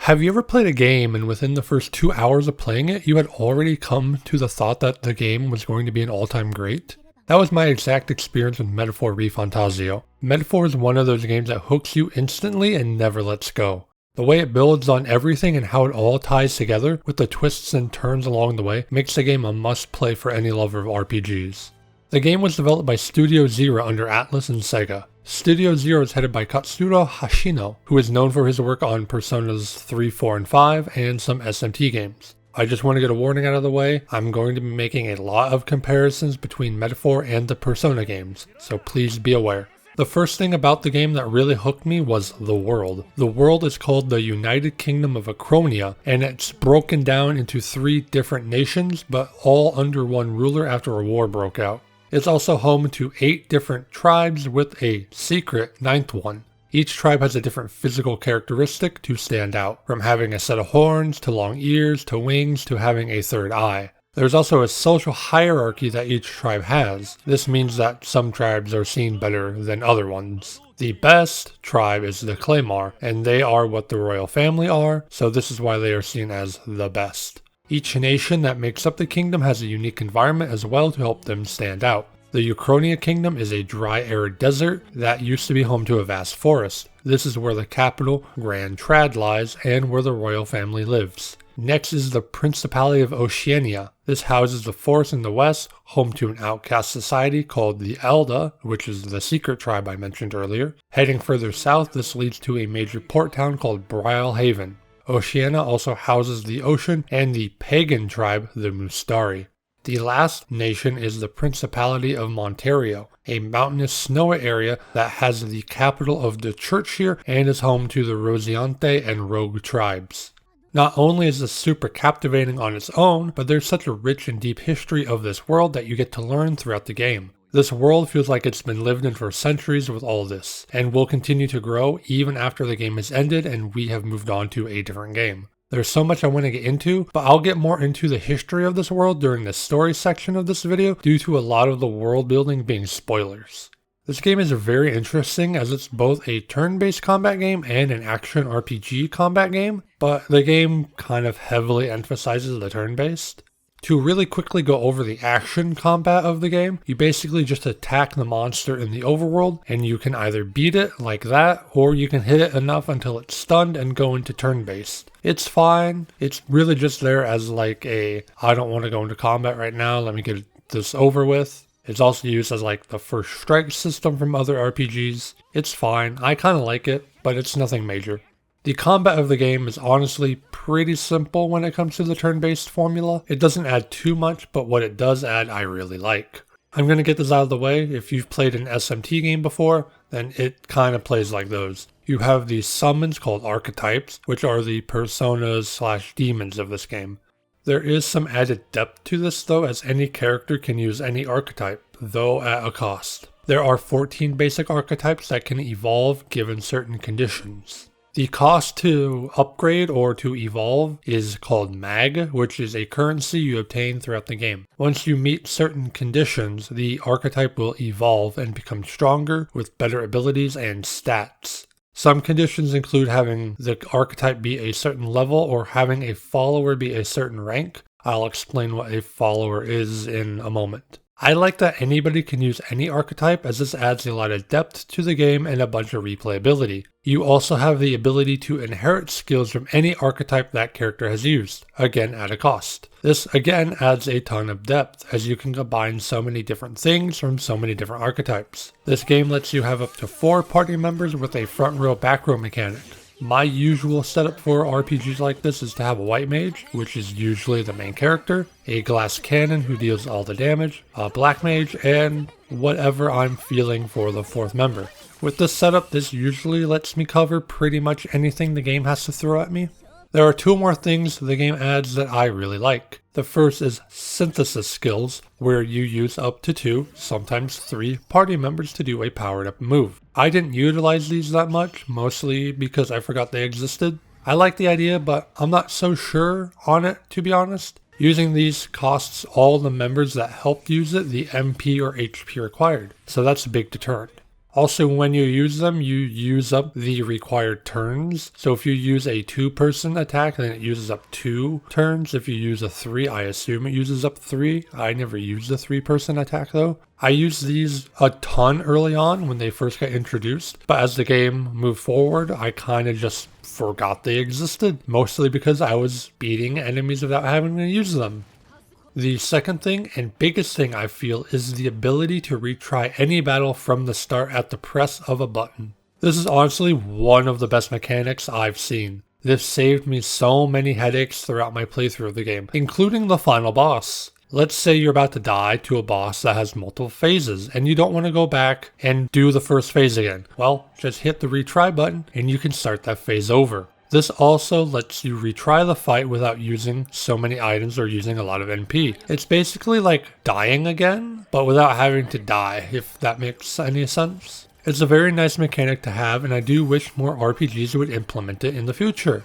Have you ever played a game and within the first 2 hours of playing it, you had already come to the thought that the game was going to be an all-time great? That was my exact experience with Metaphor ReFantazio. Metaphor is one of those games that hooks you instantly and never lets go. The way it builds on everything and how it all ties together, with the twists and turns along the way, makes the game a must-play for any lover of RPGs. The game was developed by Studio Zero under Atlus and Sega. Studio Zero is headed by Katsuro Hashino, who is known for his work on Personas 3, 4, and 5, and some SMT games. I just want to get a warning out of the way, I'm going to be making a lot of comparisons between Metaphor and the Persona games, so please be aware. The first thing about the game that really hooked me was the world. The world is called the United Kingdom of Acronia, and it's broken down into 3 different nations, but all under one ruler after a war broke out. It's also home to 8 different tribes with a secret 9th one. Each tribe has a different physical characteristic to stand out, from having a set of horns, to long ears, to wings, to having a 3rd eye. There's also a social hierarchy that each tribe has. This means that some tribes are seen better than other ones. The best tribe is the Claymore, and they are what the royal family are, so this is why they are seen as the best. Each nation that makes up the kingdom has a unique environment as well to help them stand out. The Ukronia Kingdom is a dry, arid desert that used to be home to a vast forest. This is where the capital, Grand Trad, lies and where the royal family lives. Next is the Principality of Oceania. This houses the forest in the west, home to an outcast society called the Elda, which is the secret tribe I mentioned earlier. Heading further south, this leads to a major port town called Brylehaven. Oceania also houses the ocean and the pagan tribe, the Mustari. The last nation is the Principality of Monterio, a mountainous snowy area that has the capital of the church here and is home to the Rosiante and Rogue tribes. Not only is this super captivating on its own, but there's such a rich and deep history of this world that you get to learn throughout the game. This world feels like it's been lived in for centuries with all this, and will continue to grow even after the game has ended and we have moved on to a different game. There's so much I want to get into, but I'll get more into the history of this world during the story section of this video due to a lot of the world building being spoilers. This game is very interesting as it's both a turn-based combat game and an action RPG combat game, but the game kind of heavily emphasizes the turn-based. To really quickly go over the action combat of the game, you basically just attack the monster in the overworld and you can either beat it like that or you can hit it enough until it's stunned and go into turn-based. It's fine, it's really just there as like a, I don't want to go into combat right now, let me get this over with. It's also used as like the first strike system from other RPGs. It's fine, I kind of like it, but it's nothing major. The combat of the game is honestly pretty simple when it comes to the turn-based formula. It doesn't add too much, but what it does add I really like. I'm going to get this out of the way. If you've played an SMT game before, then it kind of plays like those. You have these summons called archetypes, which are the personas / demons of this game. There is some added depth to this though, as any character can use any archetype, though at a cost. There are 14 basic archetypes that can evolve given certain conditions. The cost to upgrade or to evolve is called mag, which is a currency you obtain throughout the game. Once you meet certain conditions, the archetype will evolve and become stronger with better abilities and stats. Some conditions include having the archetype be a certain level or having a follower be a certain rank. I'll explain what a follower is in a moment. I like that anybody can use any archetype as this adds a lot of depth to the game and a bunch of replayability. You also have the ability to inherit skills from any archetype that character has used, again at a cost. This again adds a ton of depth as you can combine so many different things from so many different archetypes. This game lets you have up to 4 party members with a front row back row mechanic. My usual setup for RPGs like this is to have a white mage, which is usually the main character, a glass cannon who deals all the damage, a black mage, and whatever I'm feeling for the 4th member. With this setup, this usually lets me cover pretty much anything the game has to throw at me. There are 2 more things the game adds that I really like. The first is synthesis skills, where you use up to 2, sometimes 3 party members to do a powered up move. I didn't utilize these that much, mostly because I forgot they existed. I like the idea, but I'm not so sure on it, to be honest. Using these costs all the members that helped use it the MP or HP required, so that's a big deterrent. Also, when you use them, you use up the required turns. So if you use a 2-person attack, then it uses up 2 turns. If you use a 3, I assume it uses up 3. I never used a 3-person attack though. I used these a ton early on when they first got introduced, but as the game moved forward, I kind of just forgot they existed, mostly because I was beating enemies without having to use them. The second thing and biggest thing I feel is the ability to retry any battle from the start at the press of a button. This is honestly one of the best mechanics I've seen. This saved me so many headaches throughout my playthrough of the game, including the final boss. Let's say you're about to die to a boss that has multiple phases and you don't want to go back and do the first phase again. Well, just hit the retry button and you can start that phase over. This also lets you retry the fight without using so many items or using a lot of NP. It's basically like dying again, but without having to die, if that makes any sense. It's a very nice mechanic to have, and I do wish more RPGs would implement it in the future.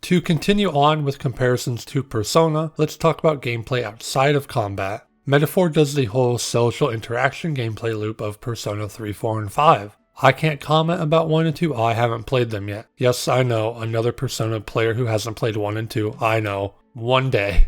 To continue on with comparisons to Persona, let's talk about gameplay outside of combat. Metaphor does the whole social interaction gameplay loop of Persona 3, 4, and 5. I can't comment about 1 and 2, I haven't played them yet. Yes, I know, another Persona player who hasn't played 1 and 2, I know. One day.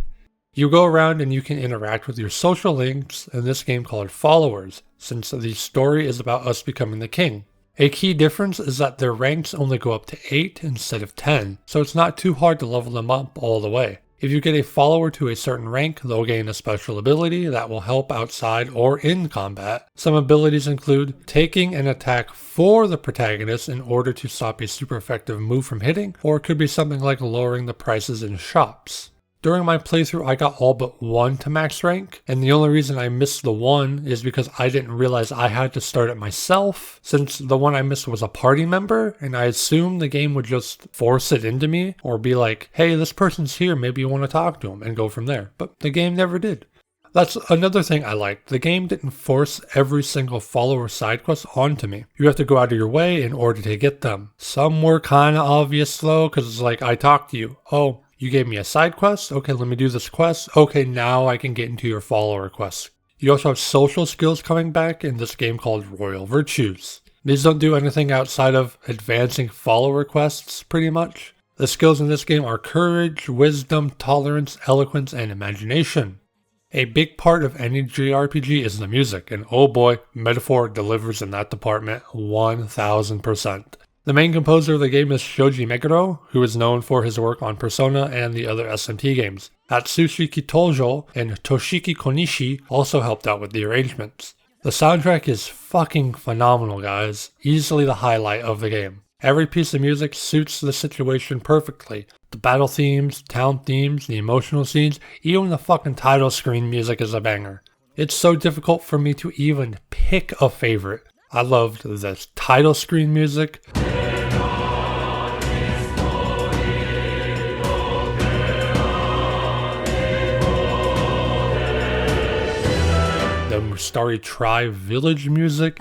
You go around and you can interact with your social links in this game called Followers, since the story is about us becoming the king. A key difference is that their ranks only go up to 8 instead of 10, so it's not too hard to level them up all the way. If you get a follower to a certain rank, they'll gain a special ability that will help outside or in combat. Some abilities include taking an attack for the protagonist in order to stop a super effective move from hitting, or it could be something like lowering the prices in shops. During my playthrough, I got all but 1 to max rank, and the only reason I missed the 1 is because I didn't realize I had to start it myself, since the one I missed was a party member, and I assumed the game would just force it into me, or be like, hey, this person's here, maybe you want to talk to him, and go from there. But the game never did. That's another thing I liked. The game didn't force every single follower side quest onto me. You have to go out of your way in order to get them. Some were kind of obvious though, because it's like, I talked to you. Oh, you gave me a side quest? Okay, let me do this quest. Okay, now I can get into your follower quest. You also have social skills coming back in this game called Royal Virtues. These don't do anything outside of advancing follower quests, pretty much. The skills in this game are courage, wisdom, tolerance, eloquence, and imagination. A big part of any JRPG is the music, and oh boy, Metaphor delivers in that department 1000%. The main composer of the game is Shoji Meguro, who is known for his work on Persona and the other SMT games. Atsushi Kitojo and Toshiki Konishi also helped out with the arrangements. The soundtrack is fucking phenomenal, guys. Easily the highlight of the game. Every piece of music suits the situation perfectly. The battle themes, town themes, the emotional scenes, even the fucking title screen music is a banger. It's so difficult for me to even pick a favorite. I loved the title screen music. The Mustari Tribe village music.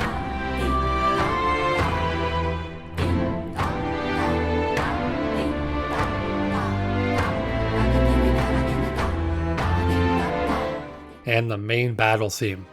And the main battle theme.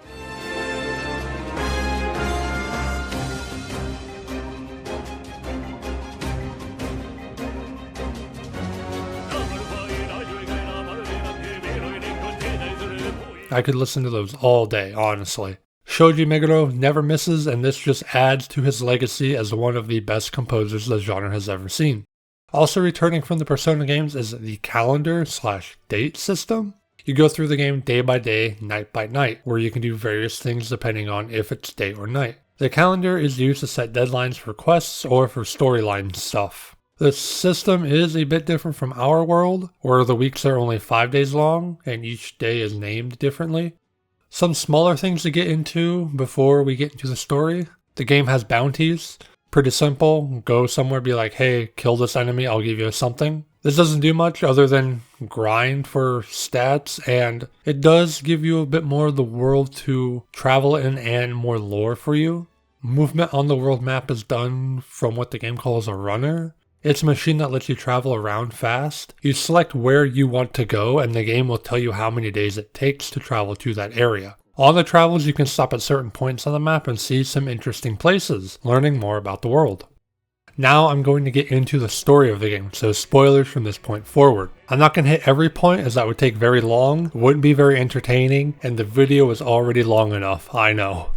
I could listen to those all day, honestly. Shoji Meguro never misses, and this just adds to his legacy as one of the best composers the genre has ever seen. Also returning from the Persona games is the calendar/date system. You go through the game day by day, night by night, where you can do various things depending on if it's day or night. The calendar is used to set deadlines for quests or for storyline stuff. The system is a bit different from our world, where the weeks are only 5 days long, and each day is named differently. Some smaller things to get into before we get into the story. The game has bounties. Pretty simple. Go somewhere, be like, hey, kill this enemy, I'll give you something. This doesn't do much other than grind for stats, and it does give you a bit more of the world to travel in and more lore for you. Movement on the world map is done from what the game calls a runner. It's a machine that lets you travel around fast. You select where you want to go, and the game will tell you how many days it takes to travel to that area. On the travels, you can stop at certain points on the map and see some interesting places, learning more about the world. Now I'm going to get into the story of the game, so spoilers from this point forward. I'm not going to hit every point as that would take very long, wouldn't be very entertaining, and the video is already long enough, I know.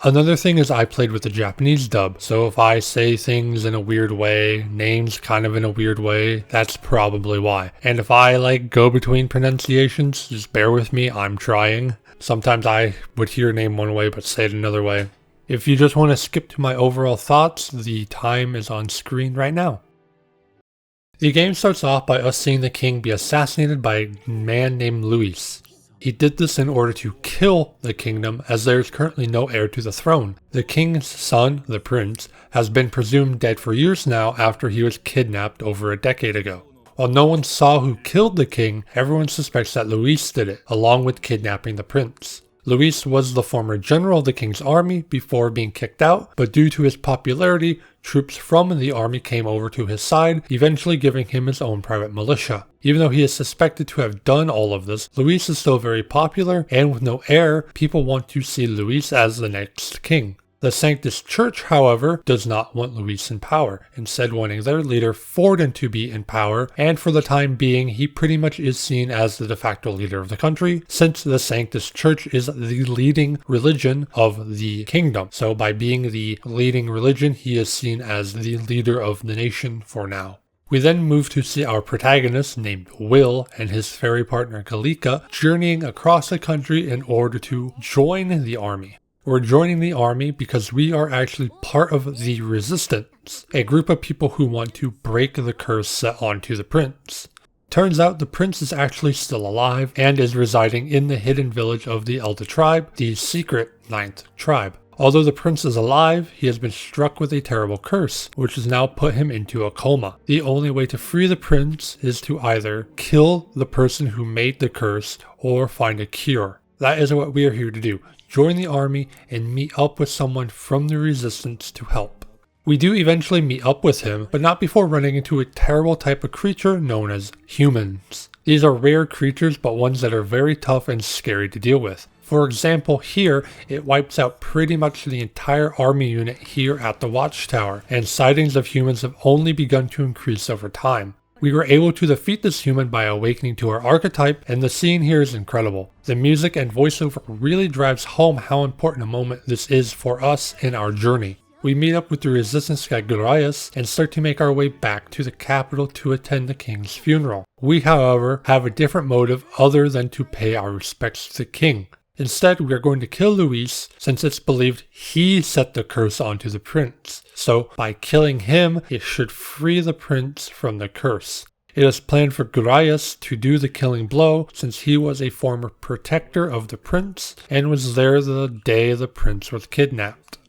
Another thing is I played with the Japanese dub, so if I say things in a weird way, names kind of in a weird way, that's probably why. And if I go between pronunciations, just bear with me, I'm trying. Sometimes I would hear a name one way but say it another way. If you just want to skip to my overall thoughts, the time is on screen right now. The game starts off by us seeing the king be assassinated by a man named Luis. He did this in order to kill the kingdom, as there is currently no heir to the throne. The king's son, the prince, has been presumed dead for years now after he was kidnapped over a decade ago. While no one saw who killed the king, everyone suspects that Luis did it, along with kidnapping the prince. Luis was the former general of the king's army before being kicked out, but due to his popularity, troops from the army came over to his side, eventually giving him his own private militia. Even though he is suspected to have done all of this, Luis is still very popular, and with no heir, people want to see Luis as the next king. The Sanctus Church, however, does not want Luis in power, instead wanting their leader Forden to be in power, and for the time being he pretty much is seen as the de facto leader of the country, since the Sanctus Church is the leading religion of the kingdom. So by being the leading religion, he is seen as the leader of the nation for now. We then move to see our protagonist named Will and his fairy partner Galika journeying across the country in order to join the army. We're joining the army because we are actually part of the Resistance, a group of people who want to break the curse set onto the prince. Turns out the prince is actually still alive and is residing in the hidden village of the Elder tribe, the secret 9th tribe. Although the prince is alive, he has been struck with a terrible curse, which has now put him into a coma. The only way to free the prince is to either kill the person who made the curse or find a cure. That is what we are here to do. Join the army and meet up with someone from the Resistance to help. We do eventually meet up with him, but not before running into a terrible type of creature known as humans. These are rare creatures, but ones that are very tough and scary to deal with. For example, here, it wipes out pretty much the entire army unit here at the Watchtower, and sightings of humans have only begun to increase over time. We were able to defeat this human by awakening to our archetype, and the scene here is incredible. The music and voiceover really drives home how important a moment this is for us in our journey. We meet up with the Resistance guy Gurias and start to make our way back to the capital to attend the king's funeral. We, however, have a different motive other than to pay our respects to the king. Instead, we are going to kill Luis since it's believed he set the curse onto the prince. So, by killing him, it should free the prince from the curse. It is planned for Gurias to do the killing blow since he was a former protector of the prince and was there the day the prince was kidnapped.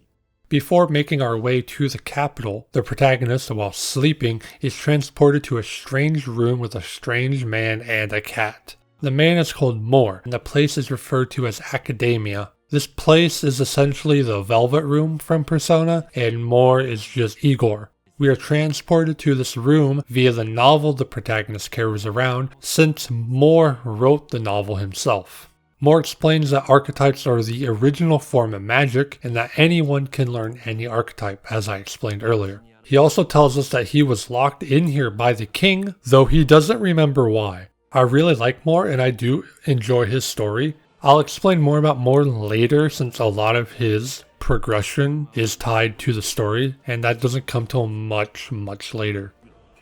Before making our way to the capital, the protagonist, while sleeping, is transported to a strange room with a strange man and a cat. The man is called Moore, and the place is referred to as Academia. This place is essentially the Velvet Room from Persona, and Moore is just Igor. We are transported to this room via the novel the protagonist carries around, since Moore wrote the novel himself. Moore explains that archetypes are the original form of magic, and that anyone can learn any archetype, as I explained earlier. He also tells us that he was locked in here by the king, though he doesn't remember why. I really like Moore and I do enjoy his story. I'll explain more about Moore later since a lot of his progression is tied to the story and that doesn't come till much later.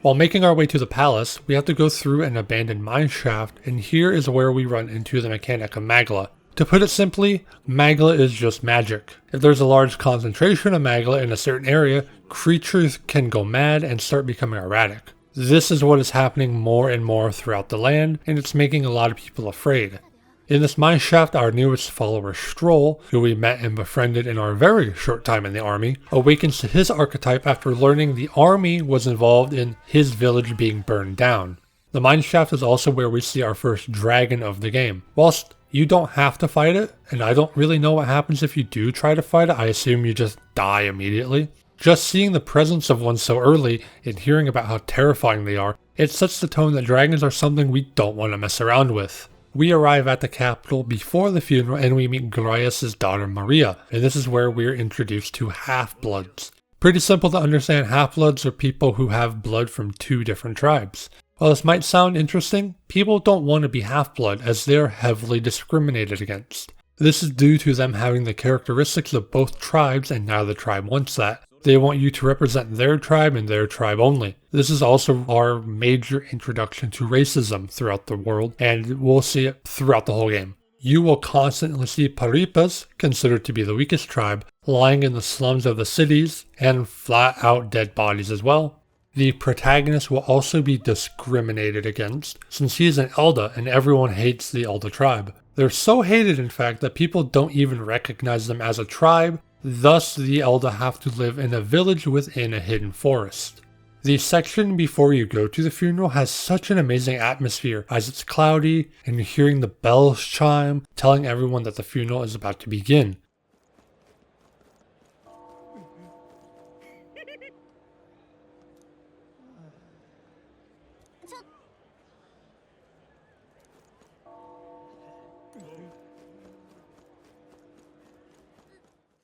While making our way to the palace, we have to go through an abandoned mine shaft, and here is where we run into the mechanic of Magla. To put it simply, Magla is just magic. If there's a large concentration of Magla in a certain area, creatures can go mad and start becoming erratic. This is what is happening more and more throughout the land, and it's making a lot of people afraid. In this mine shaft, our newest follower, Stroll, who we met and befriended in our very short time in the army, awakens to his archetype after learning the army was involved in his village being burned down. The mine shaft is also where we see our first dragon of the game. Whilst you don't have to fight it, and I don't really know what happens if you do try to fight it, I assume you just die immediately. Just seeing the presence of one so early and hearing about how terrifying they are, it sets the tone that dragons are something we don't want to mess around with. We arrive at the capital before the funeral and we meet Graius' daughter Maria, and this is where we're introduced to half-bloods. Pretty simple to understand, half-bloods are people who have blood from 2 different tribes. While this might sound interesting, people don't want to be half-blood as they are heavily discriminated against. This is due to them having the characteristics of both tribes and neither tribe wants that. They want you to represent their tribe and their tribe only. This is also our major introduction to racism throughout the world, and we'll see it throughout the whole game. You will constantly see Paripas, considered to be the weakest tribe, lying in the slums of the cities, and flat out dead bodies as well. The protagonist will also be discriminated against, since he is an Elda and everyone hates the Elda tribe. They're so hated, in fact, that people don't even recognize them as a tribe. Thus, the Elda have to live in a village within a hidden forest. The section before you go to the funeral has such an amazing atmosphere as it's cloudy and you're hearing the bells chime, telling everyone that the funeral is about to begin.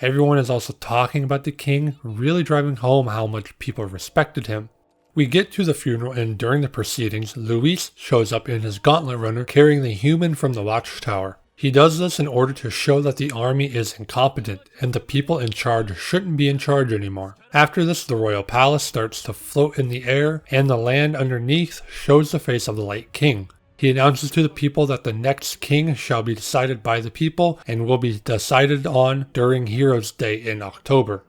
Everyone is also talking about the king, really driving home how much people respected him. We get to the funeral and during the proceedings, Luis shows up in his gauntlet runner carrying the human from the watchtower. He does this in order to show that the army is incompetent and the people in charge shouldn't be in charge anymore. After this, the royal palace starts to float in the air and the land underneath shows the face of the late king. He announces to the people that the next king shall be decided by the people and will be decided on during Heroes' Day in October.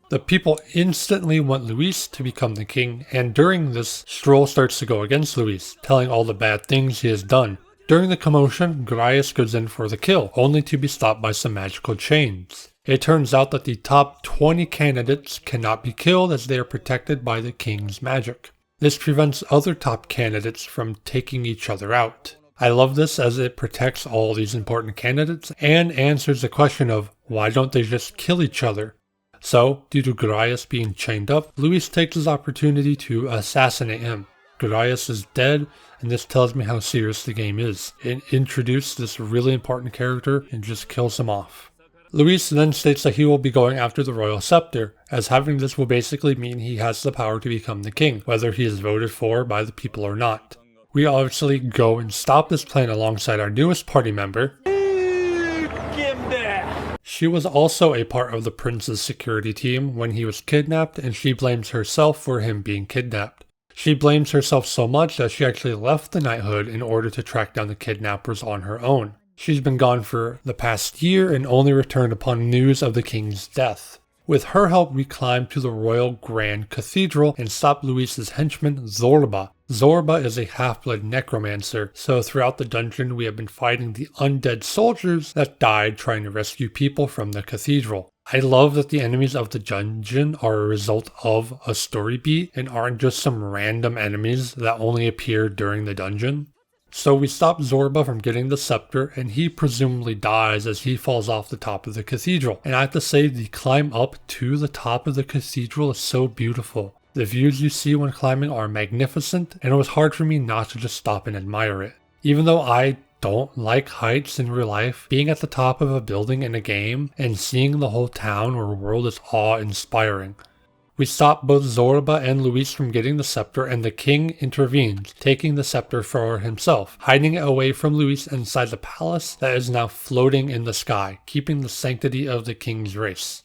The people instantly want Luis to become the king, and during this, Stroll starts to go against Luis, telling all the bad things he has done. During the commotion, Graius goes in for the kill, only to be stopped by some magical chains. It turns out that the top 20 candidates cannot be killed as they are protected by the king's magic. This prevents other top candidates from taking each other out. I love this as it protects all these important candidates and answers the question of why don't they just kill each other? So, due to Graius being chained up, Luis takes his opportunity to assassinate him. Graius is dead, and this tells me how serious the game is. It introduced this really important character and just kills him off. Luis then states that he will be going after the royal scepter, as having this will basically mean he has the power to become the king, whether he is voted for by the people or not. We obviously go and stop this plan alongside our newest party member. She was also a part of the prince's security team when he was kidnapped, and she blames herself for him being kidnapped. She blames herself so much that she actually left the knighthood in order to track down the kidnappers on her own. She's been gone for the past year and only returned upon news of the king's death. With her help, we climb to the Royal Grand Cathedral and stop Luis's henchman, Zorba. Zorba is a half-blood necromancer, so throughout the dungeon we have been fighting the undead soldiers that died trying to rescue people from the cathedral. I love that the enemies of the dungeon are a result of a story beat and aren't just some random enemies that only appear during the dungeon. So we stop Zorba from getting the scepter, and he presumably dies as he falls off the top of the cathedral. And I have to say, the climb up to the top of the cathedral is so beautiful. The views you see when climbing are magnificent, and it was hard for me not to just stop and admire it. Even though I don't like heights in real life, being at the top of a building in a game and seeing the whole town or world is awe-inspiring. We stop both Zorba and Luis from getting the scepter, and the king intervenes, taking the scepter for himself, hiding it away from Luis inside the palace that is now floating in the sky, keeping the sanctity of the king's race.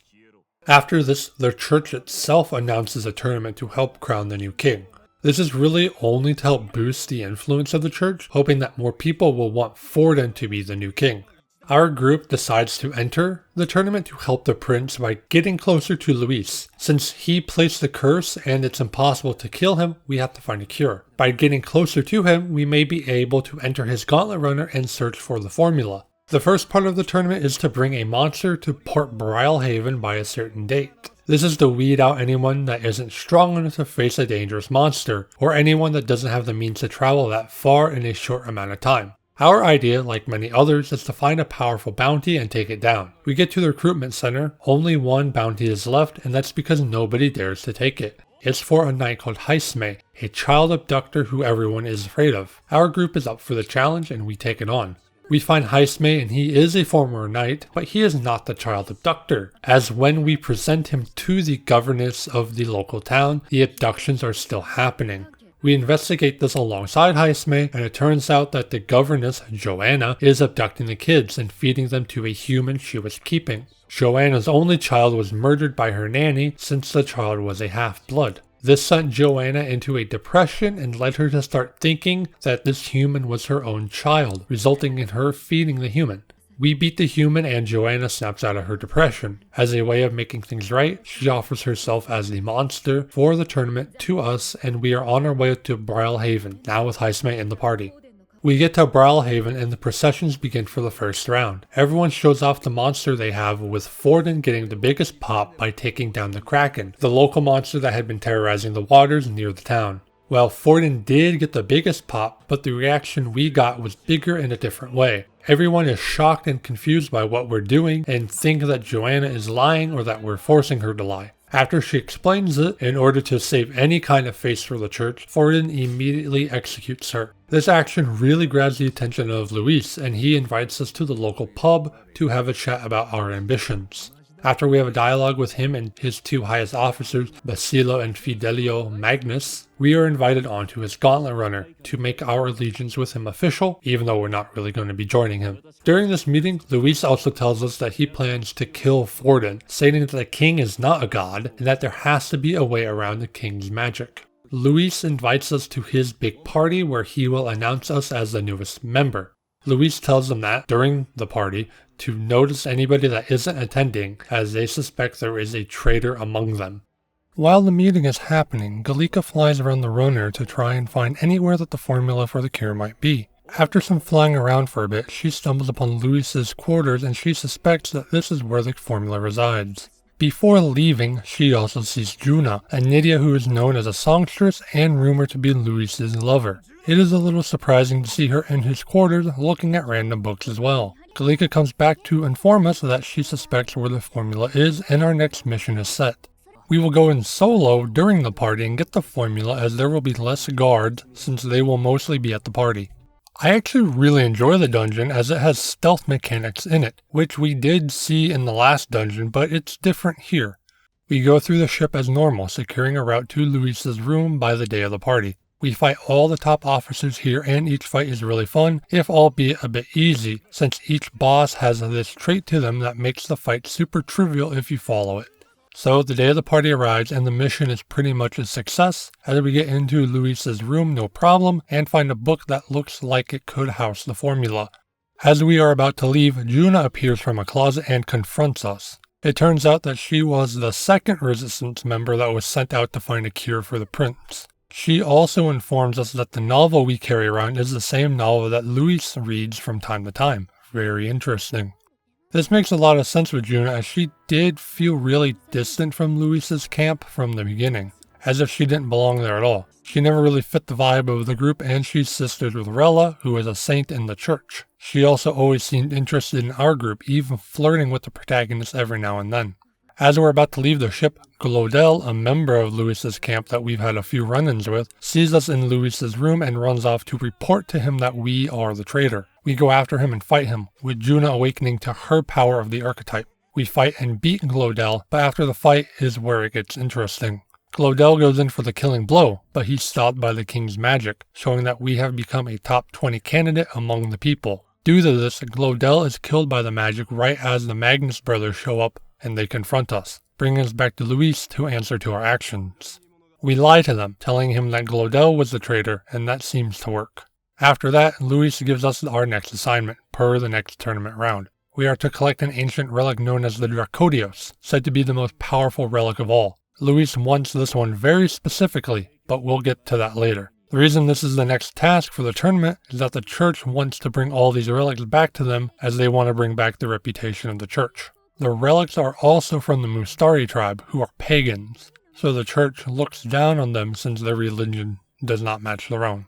After this, the church itself announces a tournament to help crown the new king. This is really only to help boost the influence of the church, hoping that more people will want Forden to be the new king. Our group decides to enter the tournament to help the prince by getting closer to Luis. Since he placed the curse and it's impossible to kill him, we have to find a cure. By getting closer to him, we may be able to enter his gauntlet runner and search for the formula. The first part of the tournament is to bring a monster to Port Brilehaven by a certain date. This is to weed out anyone that isn't strong enough to face a dangerous monster, or anyone that doesn't have the means to travel that far in a short amount of time. Our idea, like many others, is to find a powerful bounty and take it down. We get to the recruitment center, only one bounty is left, and that's because nobody dares to take it. It's for a knight called Heisme, a child abductor who everyone is afraid of. Our group is up for the challenge and we take it on. We find Haisme, and he is a former knight, but he is not the child abductor, as when we present him to the governess of the local town, the abductions are still happening. We investigate this alongside Haisme, and it turns out that the governess, Joanna, is abducting the kids and feeding them to a human she was keeping. Joanna's only child was murdered by her nanny since the child was a half-blood. This sent Joanna into a depression and led her to start thinking that this human was her own child, resulting in her feeding the human. We beat the human and Joanna snaps out of her depression. As a way of making things right, she offers herself as the monster for the tournament to us, and we are on our way to Brilhaven, now with Haisme in the party. We get to Brilhaven and the processions begin for the first round. Everyone shows off the monster they have, with Forden getting the biggest pop by taking down the Kraken, the local monster that had been terrorizing the waters near the town. Well, Forden did get the biggest pop, but the reaction we got was bigger in a different way. Everyone is shocked and confused by what we're doing and think that Joanna is lying or that we're forcing her to lie. After she explains it, in order to save any kind of face for the church, Forden immediately executes her. This action really grabs the attention of Luis, and he invites us to the local pub to have a chat about our ambitions. After we have a dialogue with him and his two highest officers, Basilo and Fidelio Magnus, we are invited onto his gauntlet runner to make our allegiance with him official, even though we're not really going to be joining him. During this meeting, Luis also tells us that he plans to kill Forden, stating that the king is not a god and that there has to be a way around the king's magic. Luis invites us to his big party where he will announce us as the newest member. Luis tells them that, during the party, to notice anybody that isn't attending, as they suspect there is a traitor among them. While the meeting is happening, Galika flies around the runner to try and find anywhere that the formula for the cure might be. After some flying around for a bit, she stumbles upon Luis's quarters and she suspects that this is where the formula resides. Before leaving, she also sees Juna, a Nydia who is known as a songstress and rumored to be Luis's lover. It is a little surprising to see her in his quarters looking at random books as well. Galika comes back to inform us that she suspects where the formula is and our next mission is set. We will go in solo during the party and get the formula, as there will be less guards since they will mostly be at the party. I actually really enjoy the dungeon as it has stealth mechanics in it, which we did see in the last dungeon, but it's different here. We go through the ship as normal, securing a route to Luis's room by the day of the party. We fight all the top officers here, and each fight is really fun, if albeit a bit easy, since each boss has this trait to them that makes the fight super trivial if you follow it. So the day of the party arrives and the mission is pretty much a success, as we get into Luis's room no problem and find a book that looks like it could house the formula. As we are about to leave, Juna appears from a closet and confronts us. It turns out that she was the second resistance member that was sent out to find a cure for the prince. She also informs us that the novel we carry around is the same novel that Luis reads from time to time. Very interesting. This makes a lot of sense with Juna, as she did feel really distant from Luis's camp from the beginning, as if she didn't belong there at all. She never really fit the vibe of the group, and she's sisters with Rella, who is a saint in the church. She also always seemed interested in our group, even flirting with the protagonist every now and then. As we're about to leave the ship, Glodel, a member of Luis's camp that we've had a few run-ins with, sees us in Luis's room and runs off to report to him that we are the traitor. We go after him and fight him, with Juna awakening to her power of the archetype. We fight and beat Glodel, but after the fight is where it gets interesting. Glodel goes in for the killing blow, but he's stopped by the king's magic, showing that we have become a top 20 candidate among the people. Due to this, Glodel is killed by the magic right as the Magnus brothers show up and they confront us, bringing us back to Luis to answer to our actions. We lie to them, telling him that Glodel was the traitor, and that seems to work. After that, Luis gives us our next assignment, per the next tournament round. We are to collect an ancient relic known as the Dracodios, said to be the most powerful relic of all. Luis wants this one very specifically, but we'll get to that later. The reason this is the next task for the tournament is that the church wants to bring all these relics back to them, as they want to bring back the reputation of the church. The relics are also from the Mustari tribe, who are pagans, so the church looks down on them since their religion does not match their own.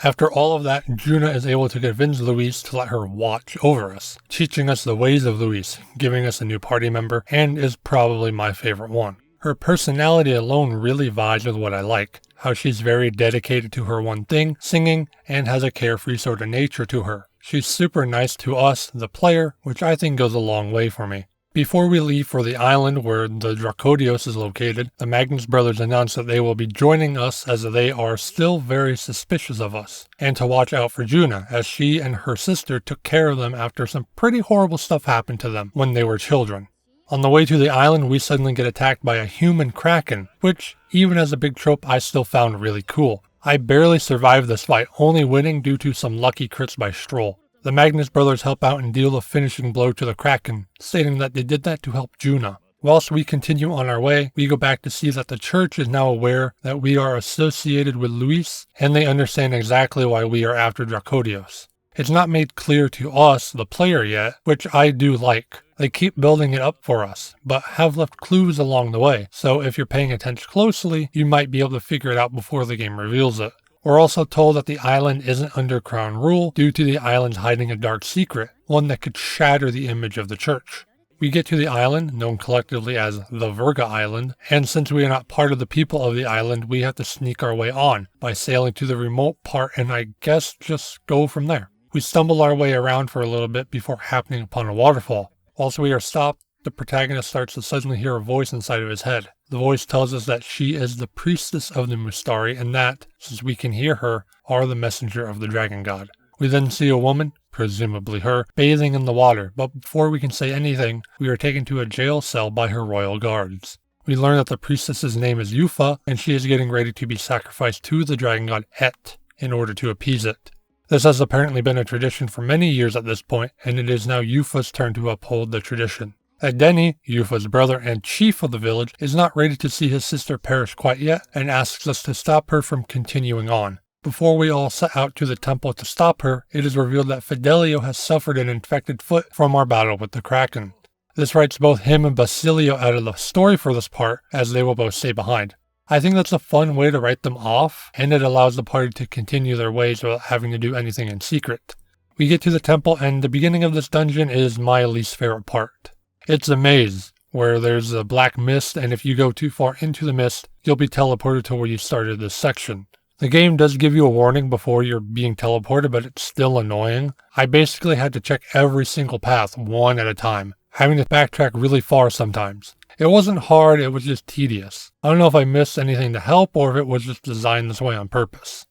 After all of that, Juna is able to convince Luis to let her watch over us, teaching us the ways of Luis, giving us a new party member, and is probably my favorite one. Her personality alone really vibes with what I like, how she's very dedicated to her one thing, singing, and has a carefree sort of nature to her. She's super nice to us, the player, which I think goes a long way for me. Before we leave for the island where the Dracodios is located, the Magnus brothers announce that they will be joining us as they are still very suspicious of us, and to watch out for Juna, as she and her sister took care of them after some pretty horrible stuff happened to them when they were children. On the way to the island, we suddenly get attacked by a human kraken, which, even as a big trope, I still found really cool. I barely survived this fight, only winning due to some lucky crits by Stroll. The Magnus brothers help out and deal a finishing blow to the kraken, stating that they did that to help Juna. Whilst we continue on our way, we go back to see that the church is now aware that we are associated with Luis, and they understand exactly why we are after Dracodios. It's not made clear to us, the player, yet, which I do like. They keep building it up for us, but have left clues along the way, so if you're paying attention closely, you might be able to figure it out before the game reveals it. We're also told that the island isn't under crown rule due to the island's hiding a dark secret, one that could shatter the image of the church. We get to the island, known collectively as the Virga Island, and since we are not part of the people of the island, we have to sneak our way on by sailing to the remote part and I guess just go from there. We stumble our way around for a little bit before happening upon a waterfall. Whilst we are stopped, the protagonist starts to suddenly hear a voice inside of his head. The voice tells us that she is the priestess of the Mustari and that, since we can hear her, are the messenger of the dragon god. We then see a woman, presumably her, bathing in the water, but before we can say anything, we are taken to a jail cell by her royal guards. We learn that the priestess's name is Yufa, and she is getting ready to be sacrificed to the dragon god Et in order to appease it. This has apparently been a tradition for many years at this point, and it is now Yufa's turn to uphold the tradition. Denny, Yufa's brother and chief of the village, is not ready to see his sister perish quite yet, and asks us to stop her from continuing on. Before we all set out to the temple to stop her, it is revealed that Fidelio has suffered an infected foot from our battle with the Kraken. This writes both him and Basilio out of the story for this part, as they will both stay behind. I think that's a fun way to write them off, and it allows the party to continue their ways without having to do anything in secret. We get to the temple, and the beginning of this dungeon is my least favorite part. It's a maze, where there's a black mist, and if you go too far into the mist, you'll be teleported to where you started this section. The game does give you a warning before you're being teleported, but it's still annoying. I basically had to check every single path, one at a time, having to backtrack really far sometimes. It wasn't hard, it was just tedious. I don't know if I missed anything to help or if it was just designed this way on purpose.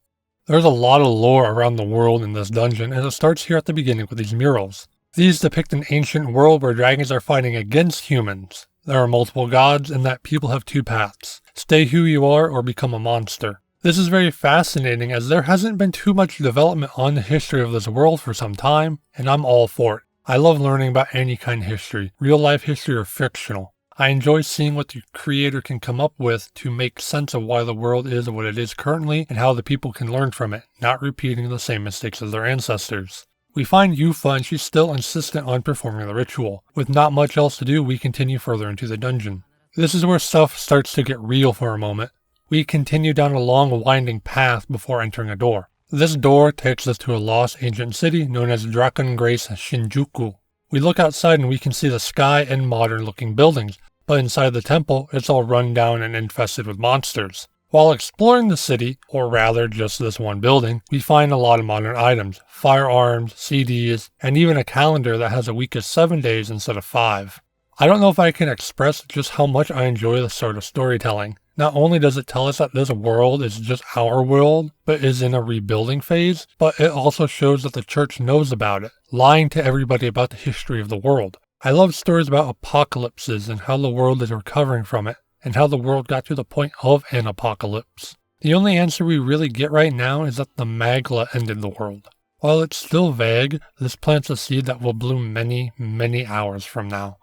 There's a lot of lore around the world in this dungeon, and it starts here at the beginning with these murals. These depict an ancient world where dragons are fighting against humans. There are multiple gods, and that people have two paths: stay who you are or become a monster. This is very fascinating as there hasn't been too much development on the history of this world for some time, and I'm all for it. I love learning about any kind of history, real life history or fictional. I enjoy seeing what the creator can come up with to make sense of why the world is what it is currently and how the people can learn from it, not repeating the same mistakes as their ancestors. We find Yufa and she's still insistent on performing the ritual. With not much else to do, we continue further into the dungeon. This is where stuff starts to get real for a moment. We continue down a long winding path before entering a door. This door takes us to a lost ancient city known as Draken Grace Shinjuku. We look outside and we can see the sky and modern looking buildings, but inside the temple it's all run down and infested with monsters. While exploring the city, or rather just this one building, we find a lot of modern items, firearms, CDs, and even a calendar that has a week of 7 days instead of 5. I don't know if I can express just how much I enjoy this sort of storytelling. Not only does it tell us that this world is just our world, but is in a rebuilding phase, but it also shows that the church knows about it, lying to everybody about the history of the world. I love stories about apocalypses and how the world is recovering from it, and how the world got to the point of an apocalypse. The only answer we really get right now is that the Magla ended the world. While it's still vague, this plants a seed that will bloom many, many hours from now.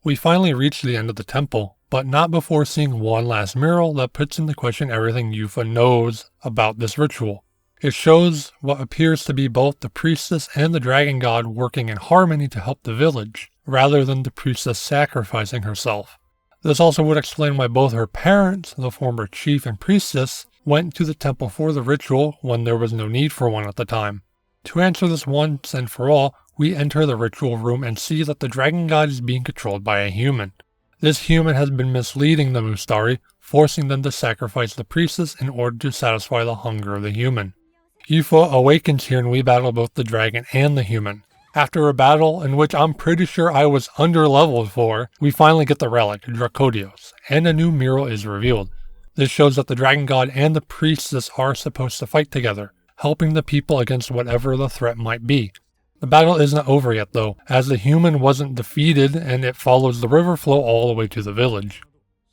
We finally reach the end of the temple, but not before seeing one last mural that puts into question everything Yufa knows about this ritual. It shows what appears to be both the priestess and the dragon god working in harmony to help the village, rather than the priestess sacrificing herself. This also would explain why both her parents, the former chief and priestess, went to the temple for the ritual when there was no need for one at the time. To answer this once and for all, we enter the ritual room and see that the dragon god is being controlled by a human. This human has been misleading the Mustari, forcing them to sacrifice the priestess in order to satisfy the hunger of the human. Yufa awakens here and we battle both the dragon and the human. After a battle in which I'm pretty sure I was under-leveled for, we finally get the relic, Dracodios, and a new mural is revealed. This shows that the dragon god and the priestess are supposed to fight together, helping the people against whatever the threat might be. The battle isn't over yet though, as the human wasn't defeated and it follows the river flow all the way to the village.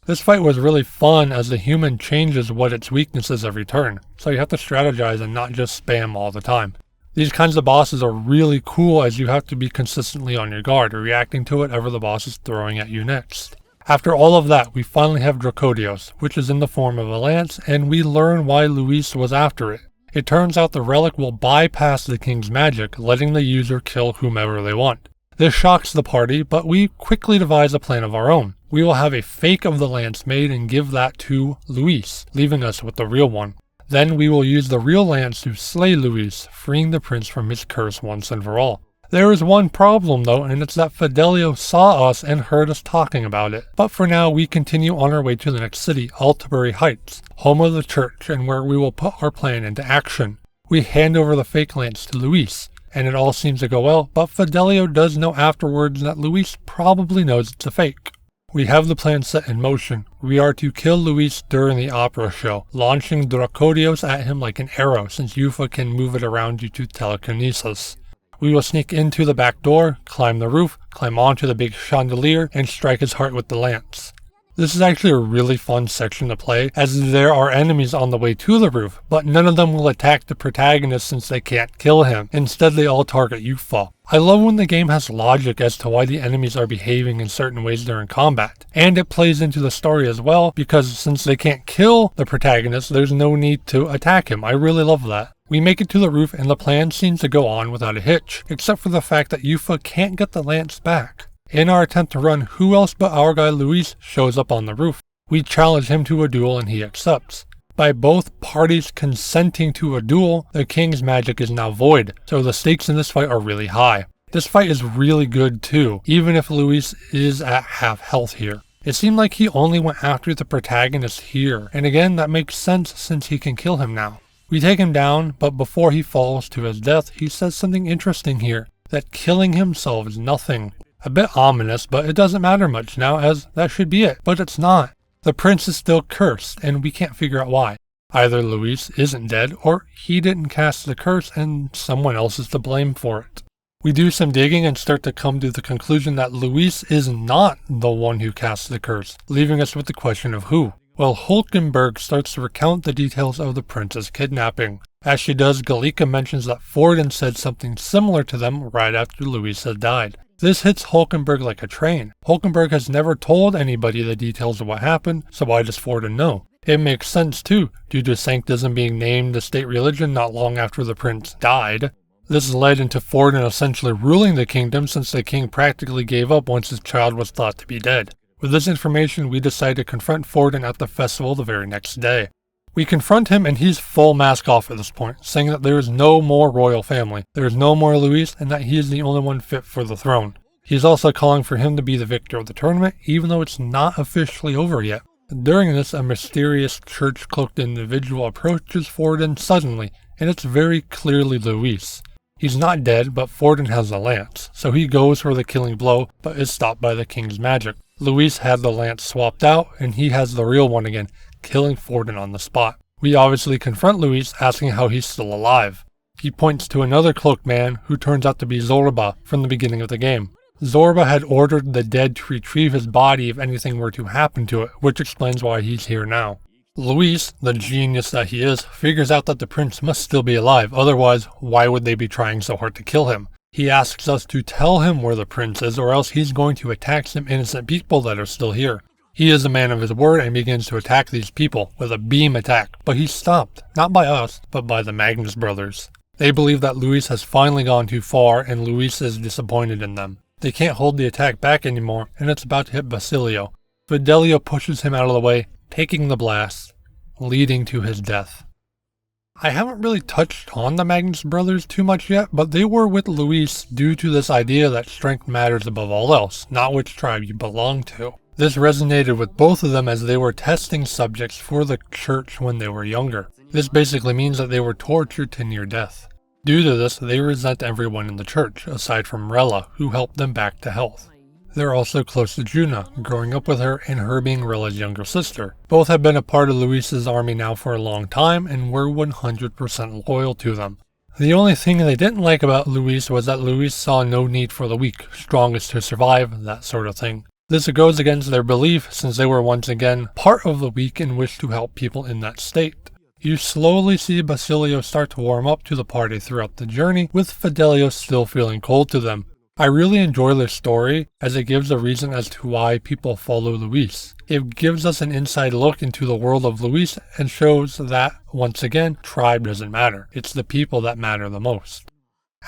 This fight was really fun as the human changes what its weakness is every turn, so you have to strategize and not just spam all the time. These kinds of bosses are really cool as you have to be consistently on your guard, reacting to whatever the boss is throwing at you next. After all of that, we finally have Dracodios, which is in the form of a lance, and we learn why Luis was after it. It turns out the relic will bypass the king's magic, letting the user kill whomever they want. This shocks the party, but we quickly devise a plan of our own. We will have a fake of the lance made and give that to Luis, leaving us with the real one. Then we will use the real lance to slay Luis, freeing the prince from his curse once and for all. There is one problem though, and it's that Fidelio saw us and heard us talking about it. But for now, we continue on our way to the next city, Altabury Heights, home of the church and where we will put our plan into action. We hand over the fake lance to Luis, and it all seems to go well, but Fidelio does know afterwards that Luis probably knows it's a fake. We have the plan set in motion. We are to kill Luis during the opera show, launching Dracodios at him like an arrow since Yufa can move it around due to telekinesis. We will sneak into the back door, climb the roof, climb onto the big chandelier, and strike his heart with the lance. This is actually a really fun section to play, as there are enemies on the way to the roof, but none of them will attack the protagonist since they can't kill him. Instead, they all target Yufa. I love when the game has logic as to why the enemies are behaving in certain ways during combat, and it plays into the story as well, because since they can't kill the protagonist, there's no need to attack him. I really love that. We make it to the roof and the plan seems to go on without a hitch, except for the fact that Yufa can't get the lance back. In our attempt to run, who else but our guy Luis shows up on the roof. We challenge him to a duel and he accepts. By both parties consenting to a duel, the king's magic is now void, so the stakes in this fight are really high. This fight is really good too, even if Luis is at half health here. It seemed like he only went after the protagonist here, and again that makes sense since he can kill him now. We take him down, but before he falls to his death, he says something interesting here, that killing himself is nothing. A bit ominous, but it doesn't matter much now, as that should be it, but it's not. The prince is still cursed, and we can't figure out why. Either Luis isn't dead, or he didn't cast the curse and someone else is to blame for it. We do some digging and start to come to the conclusion that Luis is not the one who cast the curse, leaving us with the question of who. Well, Hulkenberg starts to recount the details of the prince's kidnapping. As she does, Galika mentions that Forden said something similar to them right after Luis had died. This hits Hulkenberg like a train. Hulkenberg has never told anybody the details of what happened, so why does Forden know? It makes sense too, due to Sanctism being named the state religion not long after the prince died. This led into Forden essentially ruling the kingdom since the king practically gave up once his child was thought to be dead. With this information, we decide to confront Forden at the festival the very next day. We confront him and he's full mask off at this point, saying that there is no more royal family, there is no more Luis, and that he is the only one fit for the throne. He's also calling for him to be the victor of the tournament, even though it's not officially over yet. During this, a mysterious church-cloaked individual approaches Forden suddenly, and it's very clearly Luis. He's not dead, but Forden has a lance, so he goes for the killing blow, but is stopped by the king's magic. Luis had the lance swapped out, and he has the real one again, killing Forden on the spot. We obviously confront Luis, asking how he's still alive. He points to another cloaked man, who turns out to be Zorba from the beginning of the game. Zorba had ordered the dead to retrieve his body if anything were to happen to it, which explains why he's here now. Luis, the genius that he is, figures out that the prince must still be alive, otherwise why would they be trying so hard to kill him? He asks us to tell him where the prince is, or else he's going to attack some innocent people that are still here. He is a man of his word and begins to attack these people with a beam attack, but he's stopped, not by us, but by the Magnus brothers. They believe that Luis has finally gone too far and Luis is disappointed in them. They can't hold the attack back anymore and it's about to hit Basilio. Fidelio pushes him out of the way, taking the blast, leading to his death. I haven't really touched on the Magnus brothers too much yet, but they were with Luis due to this idea that strength matters above all else, not which tribe you belong to. This resonated with both of them as they were testing subjects for the church when they were younger. This basically means that they were tortured to near death. Due to this, they resent everyone in the church, aside from Rella, who helped them back to health. They're also close to Juna, growing up with her and her being Rella's younger sister. Both have been a part of Luis's army now for a long time and were 100% loyal to them. The only thing they didn't like about Luis was that Luis saw no need for the weak, strongest to survive, that sort of thing. This goes against their belief since they were once again part of the weak and wished to help people in that state. You slowly see Basilio start to warm up to the party throughout the journey, with Fidelio still feeling cold to them. I really enjoy this story as it gives a reason as to why people follow Luis. It gives us an inside look into the world of Luis and shows that, once again, tribe doesn't matter. It's the people that matter the most.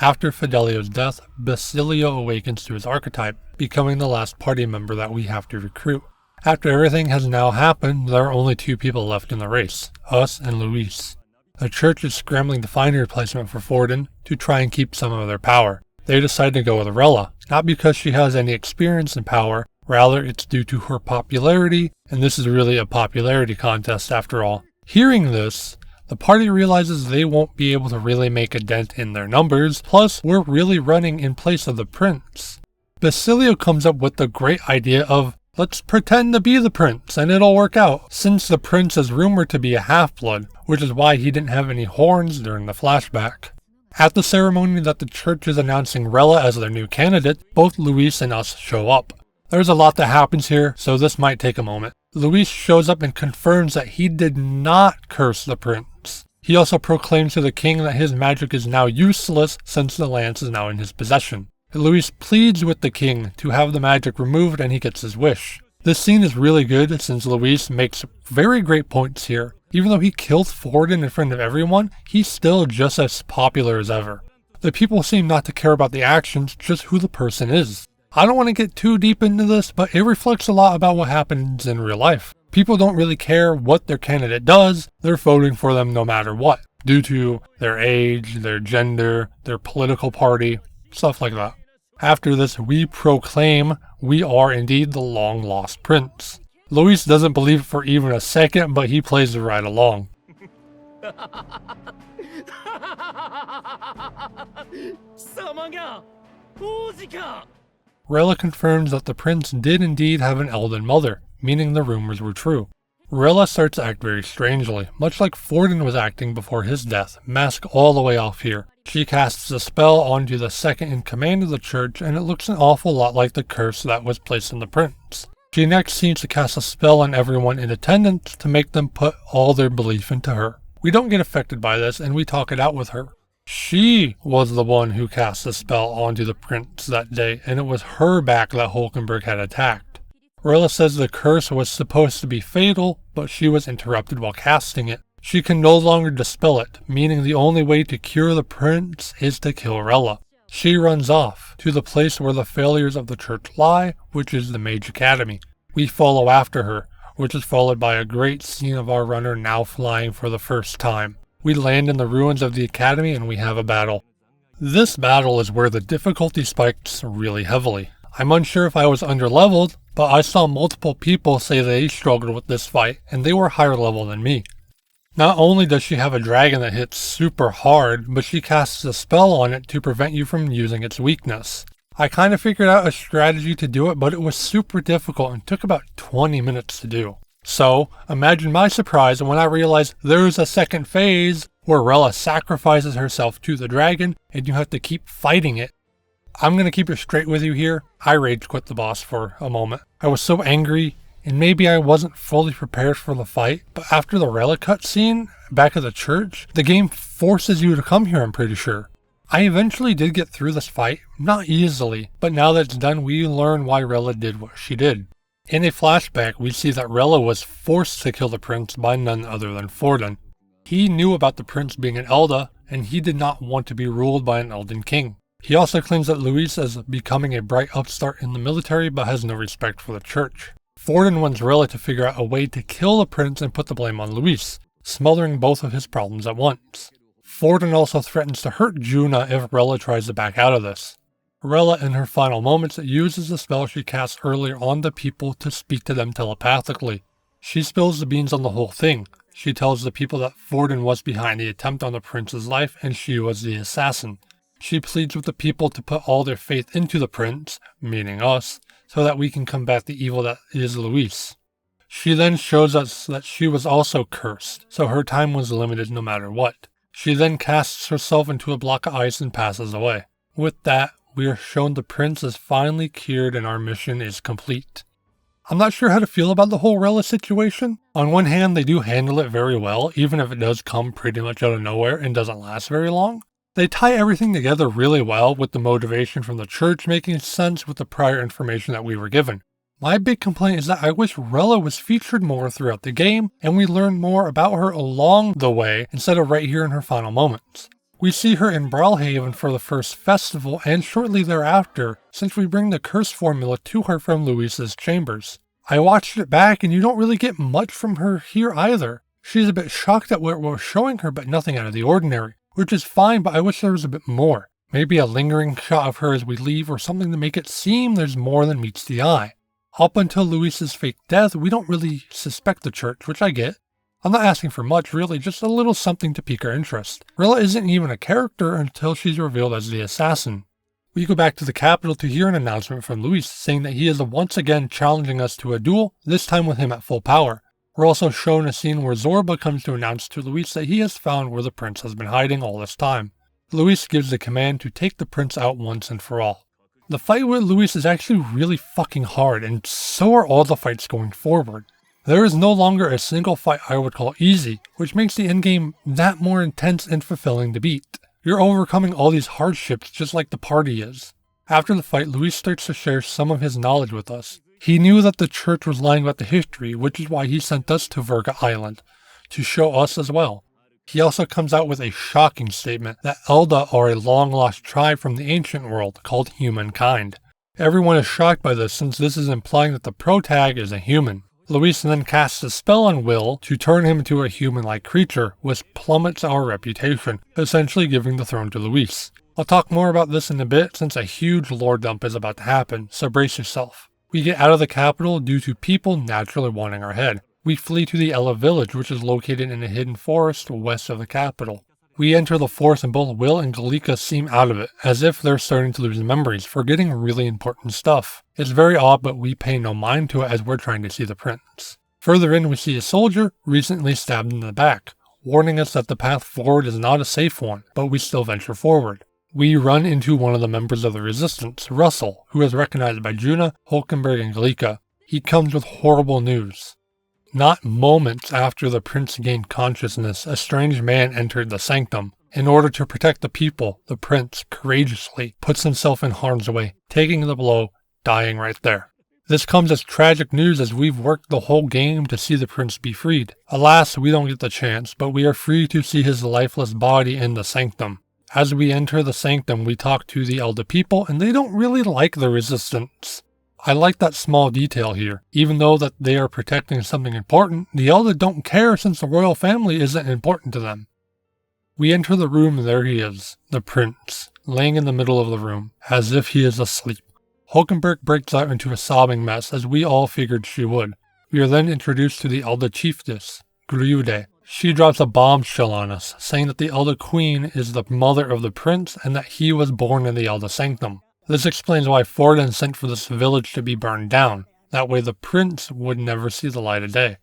After Fidelio's death, Basilio awakens to his archetype, becoming the last party member that we have to recruit. After everything has now happened, there are only 2 people left in the race, us and Luis. The church is scrambling to find a replacement for Forden to try and keep some of their power. They decide to go with Rella, not because she has any experience in power, rather it's due to her popularity, and this is really a popularity contest after all. Hearing this, the party realizes they won't be able to really make a dent in their numbers, plus we're really running in place of the prince. Basilio comes up with the great idea of, let's pretend to be the prince and it'll work out, since the prince is rumored to be a half-blood, which is why he didn't have any horns during the flashback. At the ceremony that the church is announcing Rella as their new candidate, both Luis and us show up. There's a lot that happens here, so this might take a moment. Luis shows up and confirms that he did not curse the prince. He also proclaims to the king that his magic is now useless since the lance is now in his possession. Luis pleads with the king to have the magic removed and he gets his wish. This scene is really good since Luis makes very great points here. Even though he killed Forden in front of everyone, he's still just as popular as ever. The people seem not to care about the actions, just who the person is. I don't want to get too deep into this, but it reflects a lot about what happens in real life. People don't really care what their candidate does, they're voting for them no matter what, due to their age, their gender, their political party, stuff like that. After this, we proclaim we are indeed the long-lost prince. Luis doesn't believe it for even a second, but he plays it right along. Rella confirms that the prince did indeed have an elden mother, meaning the rumors were true. Rella starts to act very strangely, much like Forden was acting before his death, mask all the way off here. She casts a spell onto the second in command of the church, and it looks an awful lot like the curse that was placed on the prince. She next seems to cast a spell on everyone in attendance to make them put all their belief into her. We don't get affected by this, and we talk it out with her. She was the one who cast the spell onto the prince that day, and it was her back that Hulkenberg had attacked. Rella says the curse was supposed to be fatal, but she was interrupted while casting it. She can no longer dispel it, meaning the only way to cure the prince is to kill Rella. She runs off to the place where the failures of the church lie, which is the Mage Academy. We follow after her, which is followed by a great scene of our runner now flying for the first time. We land in the ruins of the academy and we have a battle. This battle is where the difficulty spikes really heavily. I'm unsure if I was underleveled, but I saw multiple people say they struggled with this fight, and they were higher level than me. Not only does she have a dragon that hits super hard, but she casts a spell on it to prevent you from using its weakness. I kind of figured out a strategy to do it, but it was super difficult and took about 20 minutes to do. So, imagine my surprise when I realized there's a second phase where Rella sacrifices herself to the dragon and you have to keep fighting it. I'm going to keep it straight with you here. I rage quit the boss for a moment. I was so angry, and maybe I wasn't fully prepared for the fight, but after the Rella cutscene back at the church, the game forces you to come here, I'm pretty sure. I eventually did get through this fight, not easily, but now that it's done, we learn why Rella did what she did. In a flashback, we see that Rella was forced to kill the prince by none other than Forden. He knew about the prince being an Elda, and he did not want to be ruled by an Elden king. He also claims that Luis is becoming a bright upstart in the military but has no respect for the church. Forden wants Rella to figure out a way to kill the prince and put the blame on Luis, smothering both of his problems at once. Forden also threatens to hurt Juna if Rella tries to back out of this. Rella, in her final moments, uses the spell she cast earlier on the people to speak to them telepathically. She spills the beans on the whole thing. She tells the people that Forden was behind the attempt on the prince's life and she was the assassin. She pleads with the people to put all their faith into the prince, meaning us, so that we can combat the evil that is Luis. She then shows us that she was also cursed, so her time was limited no matter what. She then casts herself into a block of ice and passes away. With that, we are shown the prince is finally cured and our mission is complete. I'm not sure how to feel about the whole Rella situation. On one hand, they do handle it very well, even if it does come pretty much out of nowhere and doesn't last very long. They tie everything together really well, with the motivation from the church making sense with the prior information that we were given. My big complaint is that I wish Rella was featured more throughout the game, and we learn more about her along the way instead of right here in her final moments. We see her in Brawlhaven for the first festival and shortly thereafter, since we bring the curse formula to her from Luis's chambers. I watched it back and you don't really get much from her here either. She's a bit shocked at what we're showing her, but nothing out of the ordinary, which is fine, but I wish there was a bit more. Maybe a lingering shot of her as we leave or something to make it seem there's more than meets the eye. Up until Luis's fake death, we don't really suspect the church, which I get. I'm not asking for much, really, just a little something to pique our interest. Rella isn't even a character until she's revealed as the assassin. We go back to the capital to hear an announcement from Luis saying that he is once again challenging us to a duel, this time with him at full power. We're also shown a scene where Zorba comes to announce to Luis that he has found where the prince has been hiding all this time. Luis gives the command to take the prince out once and for all. The fight with Luis is actually really fucking hard, and so are all the fights going forward. There is no longer a single fight I would call easy, which makes the endgame that more intense and fulfilling to beat. You're overcoming all these hardships just like the party is. After the fight, Luis starts to share some of his knowledge with us. He knew that the church was lying about the history, which is why he sent us to Virga Island, to show us as well. He also comes out with a shocking statement that Elda are a long-lost tribe from the ancient world called humankind. Everyone is shocked by this since this is implying that the protag is a human. Luis then casts a spell on Will to turn him into a human-like creature, which plummets our reputation, essentially giving the throne to Luis. I'll talk more about this in a bit since a huge lore dump is about to happen, so brace yourself. We get out of the capital due to people naturally wanting our head. We flee to the Ella village, which is located in a hidden forest west of the capital. We enter the forest and both Will and Galika seem out of it, as if they're starting to lose memories, forgetting really important stuff. It's very odd, but we pay no mind to it as we're trying to see the prince. Further in, we see a soldier recently stabbed in the back, warning us that the path forward is not a safe one, but we still venture forward. We run into one of the members of the resistance, Russell, who is recognized by Juna, Hulkenberg, and Galika. He comes with horrible news. Not moments after the prince gained consciousness, a strange man entered the sanctum. In order to protect the people, the prince courageously puts himself in harm's way, taking the blow, dying right there. This comes as tragic news as we've worked the whole game to see the prince be freed. Alas, we don't get the chance, but we are free to see his lifeless body in the sanctum. As we enter the sanctum, we talk to the Elder people, and they don't really like the resistance. I like that small detail here. Even though that they are protecting something important, the Elder don't care since the royal family isn't important to them. We enter the room and there he is, the prince, laying in the middle of the room, as if he is asleep. Hulkenberg breaks out into a sobbing mess, as we all figured she would. We are then introduced to the Elder chiefess, Grude. She drops a bombshell on us, saying that the Elder Queen is the mother of the prince and that he was born in the Elder Sanctum. This explains why Forden sent for this village to be burned down. That way the prince would never see the light of day.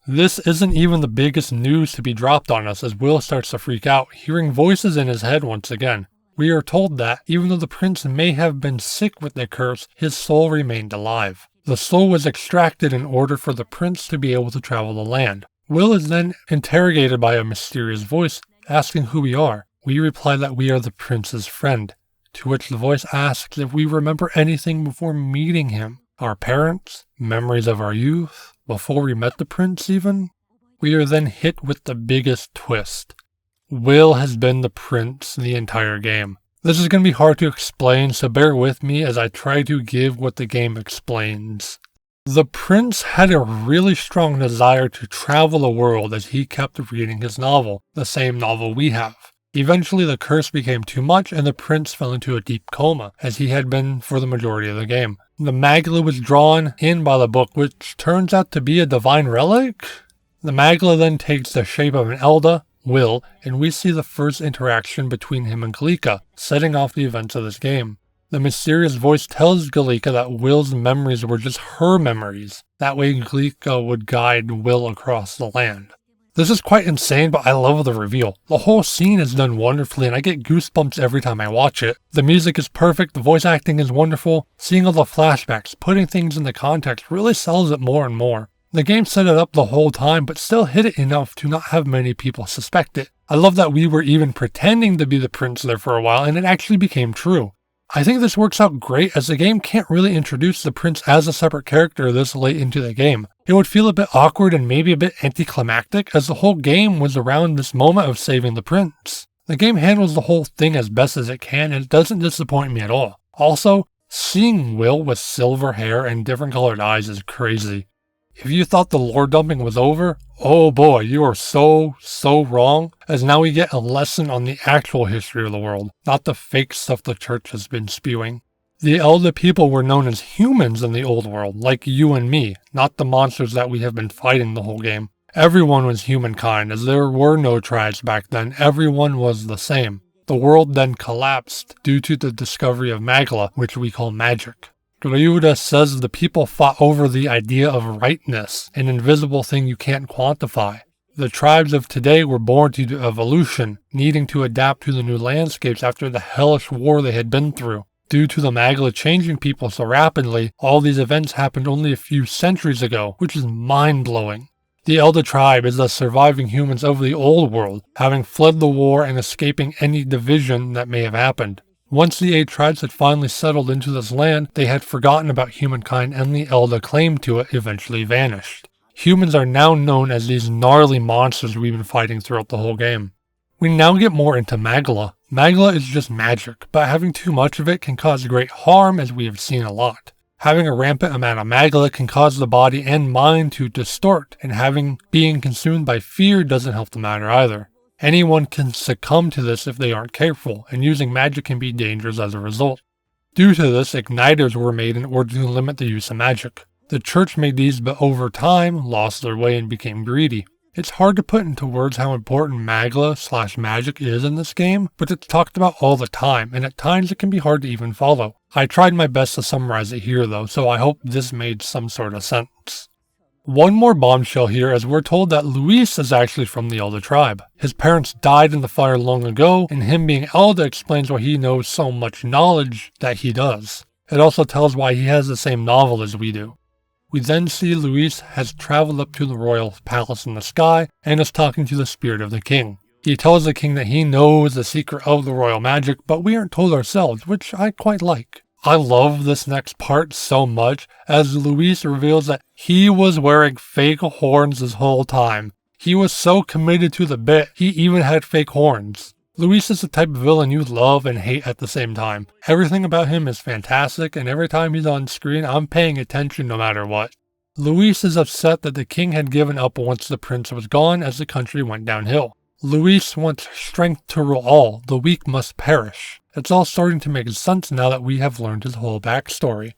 This isn't even the biggest news to be dropped on us as Will starts to freak out, hearing voices in his head once again. We are told that, even though the prince may have been sick with the curse, his soul remained alive. The soul was extracted in order for the prince to be able to travel the land. Will is then interrogated by a mysterious voice, asking who we are. We reply that we are the prince's friend, to which the voice asks if we remember anything before meeting him. Our parents? Memories of our youth? Before we met the prince even? We are then hit with the biggest twist. Will has been the prince the entire game. This is going to be hard to explain, so bear with me as I try to give what the game explains. The prince had a really strong desire to travel the world as he kept reading his novel, the same novel we have. Eventually the curse became too much and the prince fell into a deep coma, as he had been for the majority of the game. The Magla was drawn in by the book, which turns out to be a divine relic? The Magla then takes the shape of an Elda, Will, and we see the first interaction between him and Galika, setting off the events of this game. The mysterious voice tells Galika that Will's memories were just her memories. That way Galika would guide Will across the land. This is quite insane, but I love the reveal. The whole scene is done wonderfully and I get goosebumps every time I watch it. The music is perfect, the voice acting is wonderful, seeing all the flashbacks, putting things into context really sells it more and more. The game set it up the whole time, but still hid it enough to not have many people suspect it. I love that we were even pretending to be the prince there for a while and it actually became true. I think this works out great as the game can't really introduce the prince as a separate character this late into the game. It would feel a bit awkward and maybe a bit anticlimactic as the whole game was around this moment of saving the prince. The game handles the whole thing as best as it can and it doesn't disappoint me at all. Also, seeing Will with silver hair and different colored eyes is crazy. If you thought the lore dumping was over, oh boy, you are so wrong, as now we get a lesson on the actual history of the world, not the fake stuff the church has been spewing. The Elda people were known as humans in the old world, like you and me, not the monsters that we have been fighting the whole game. Everyone was humankind, as there were no tribes back then, everyone was the same. The world then collapsed due to the discovery of Magla, which we call magic. Ryuda says the people fought over the idea of rightness, an invisible thing you can't quantify. The tribes of today were born due to evolution, needing to adapt to the new landscapes after the hellish war they had been through. Due to the Magla changing people so rapidly, all these events happened only a few centuries ago, which is mind-blowing. The Elda tribe is the surviving humans of the old world, having fled the war and escaping any division that may have happened. Once the 8 tribes had finally settled into this land, they had forgotten about humankind and the Elda claim to it eventually vanished. Humans are now known as these gnarly monsters we've been fighting throughout the whole game. We now get more into Magla. Magla is just magic, but having too much of it can cause great harm, as we have seen a lot. Having a rampant amount of Magla can cause the body and mind to distort, and being consumed by fear doesn't help the matter either. Anyone can succumb to this if they aren't careful, and using magic can be dangerous as a result. Due to this, igniters were made in order to limit the use of magic. The church made these, but over time, lost their way and became greedy. It's hard to put into words how important Magla/magic is in this game, but it's talked about all the time, and at times it can be hard to even follow. I tried my best to summarize it here though, so I hope this made some sort of sense. One more bombshell here, as we're told that Luis is actually from the Elda tribe. His parents died in the fire long ago, and him being Elda explains why he knows so much knowledge that he does. It also tells why he has the same novel as we do. We then see Luis has traveled up to the royal palace in the sky and is talking to the spirit of the king. He tells the king that he knows the secret of the royal magic, but we aren't told ourselves, which I quite like. I love this next part so much, as Luis reveals that he was wearing fake horns this whole time. He was so committed to the bit, he even had fake horns. Luis is the type of villain you love and hate at the same time. Everything about him is fantastic, and every time he's on screen, I'm paying attention no matter what. Luis is upset that the king had given up once the prince was gone, as the country went downhill. Luis wants strength to rule all, the weak must perish. It's all starting to make sense now that we have learned his whole backstory.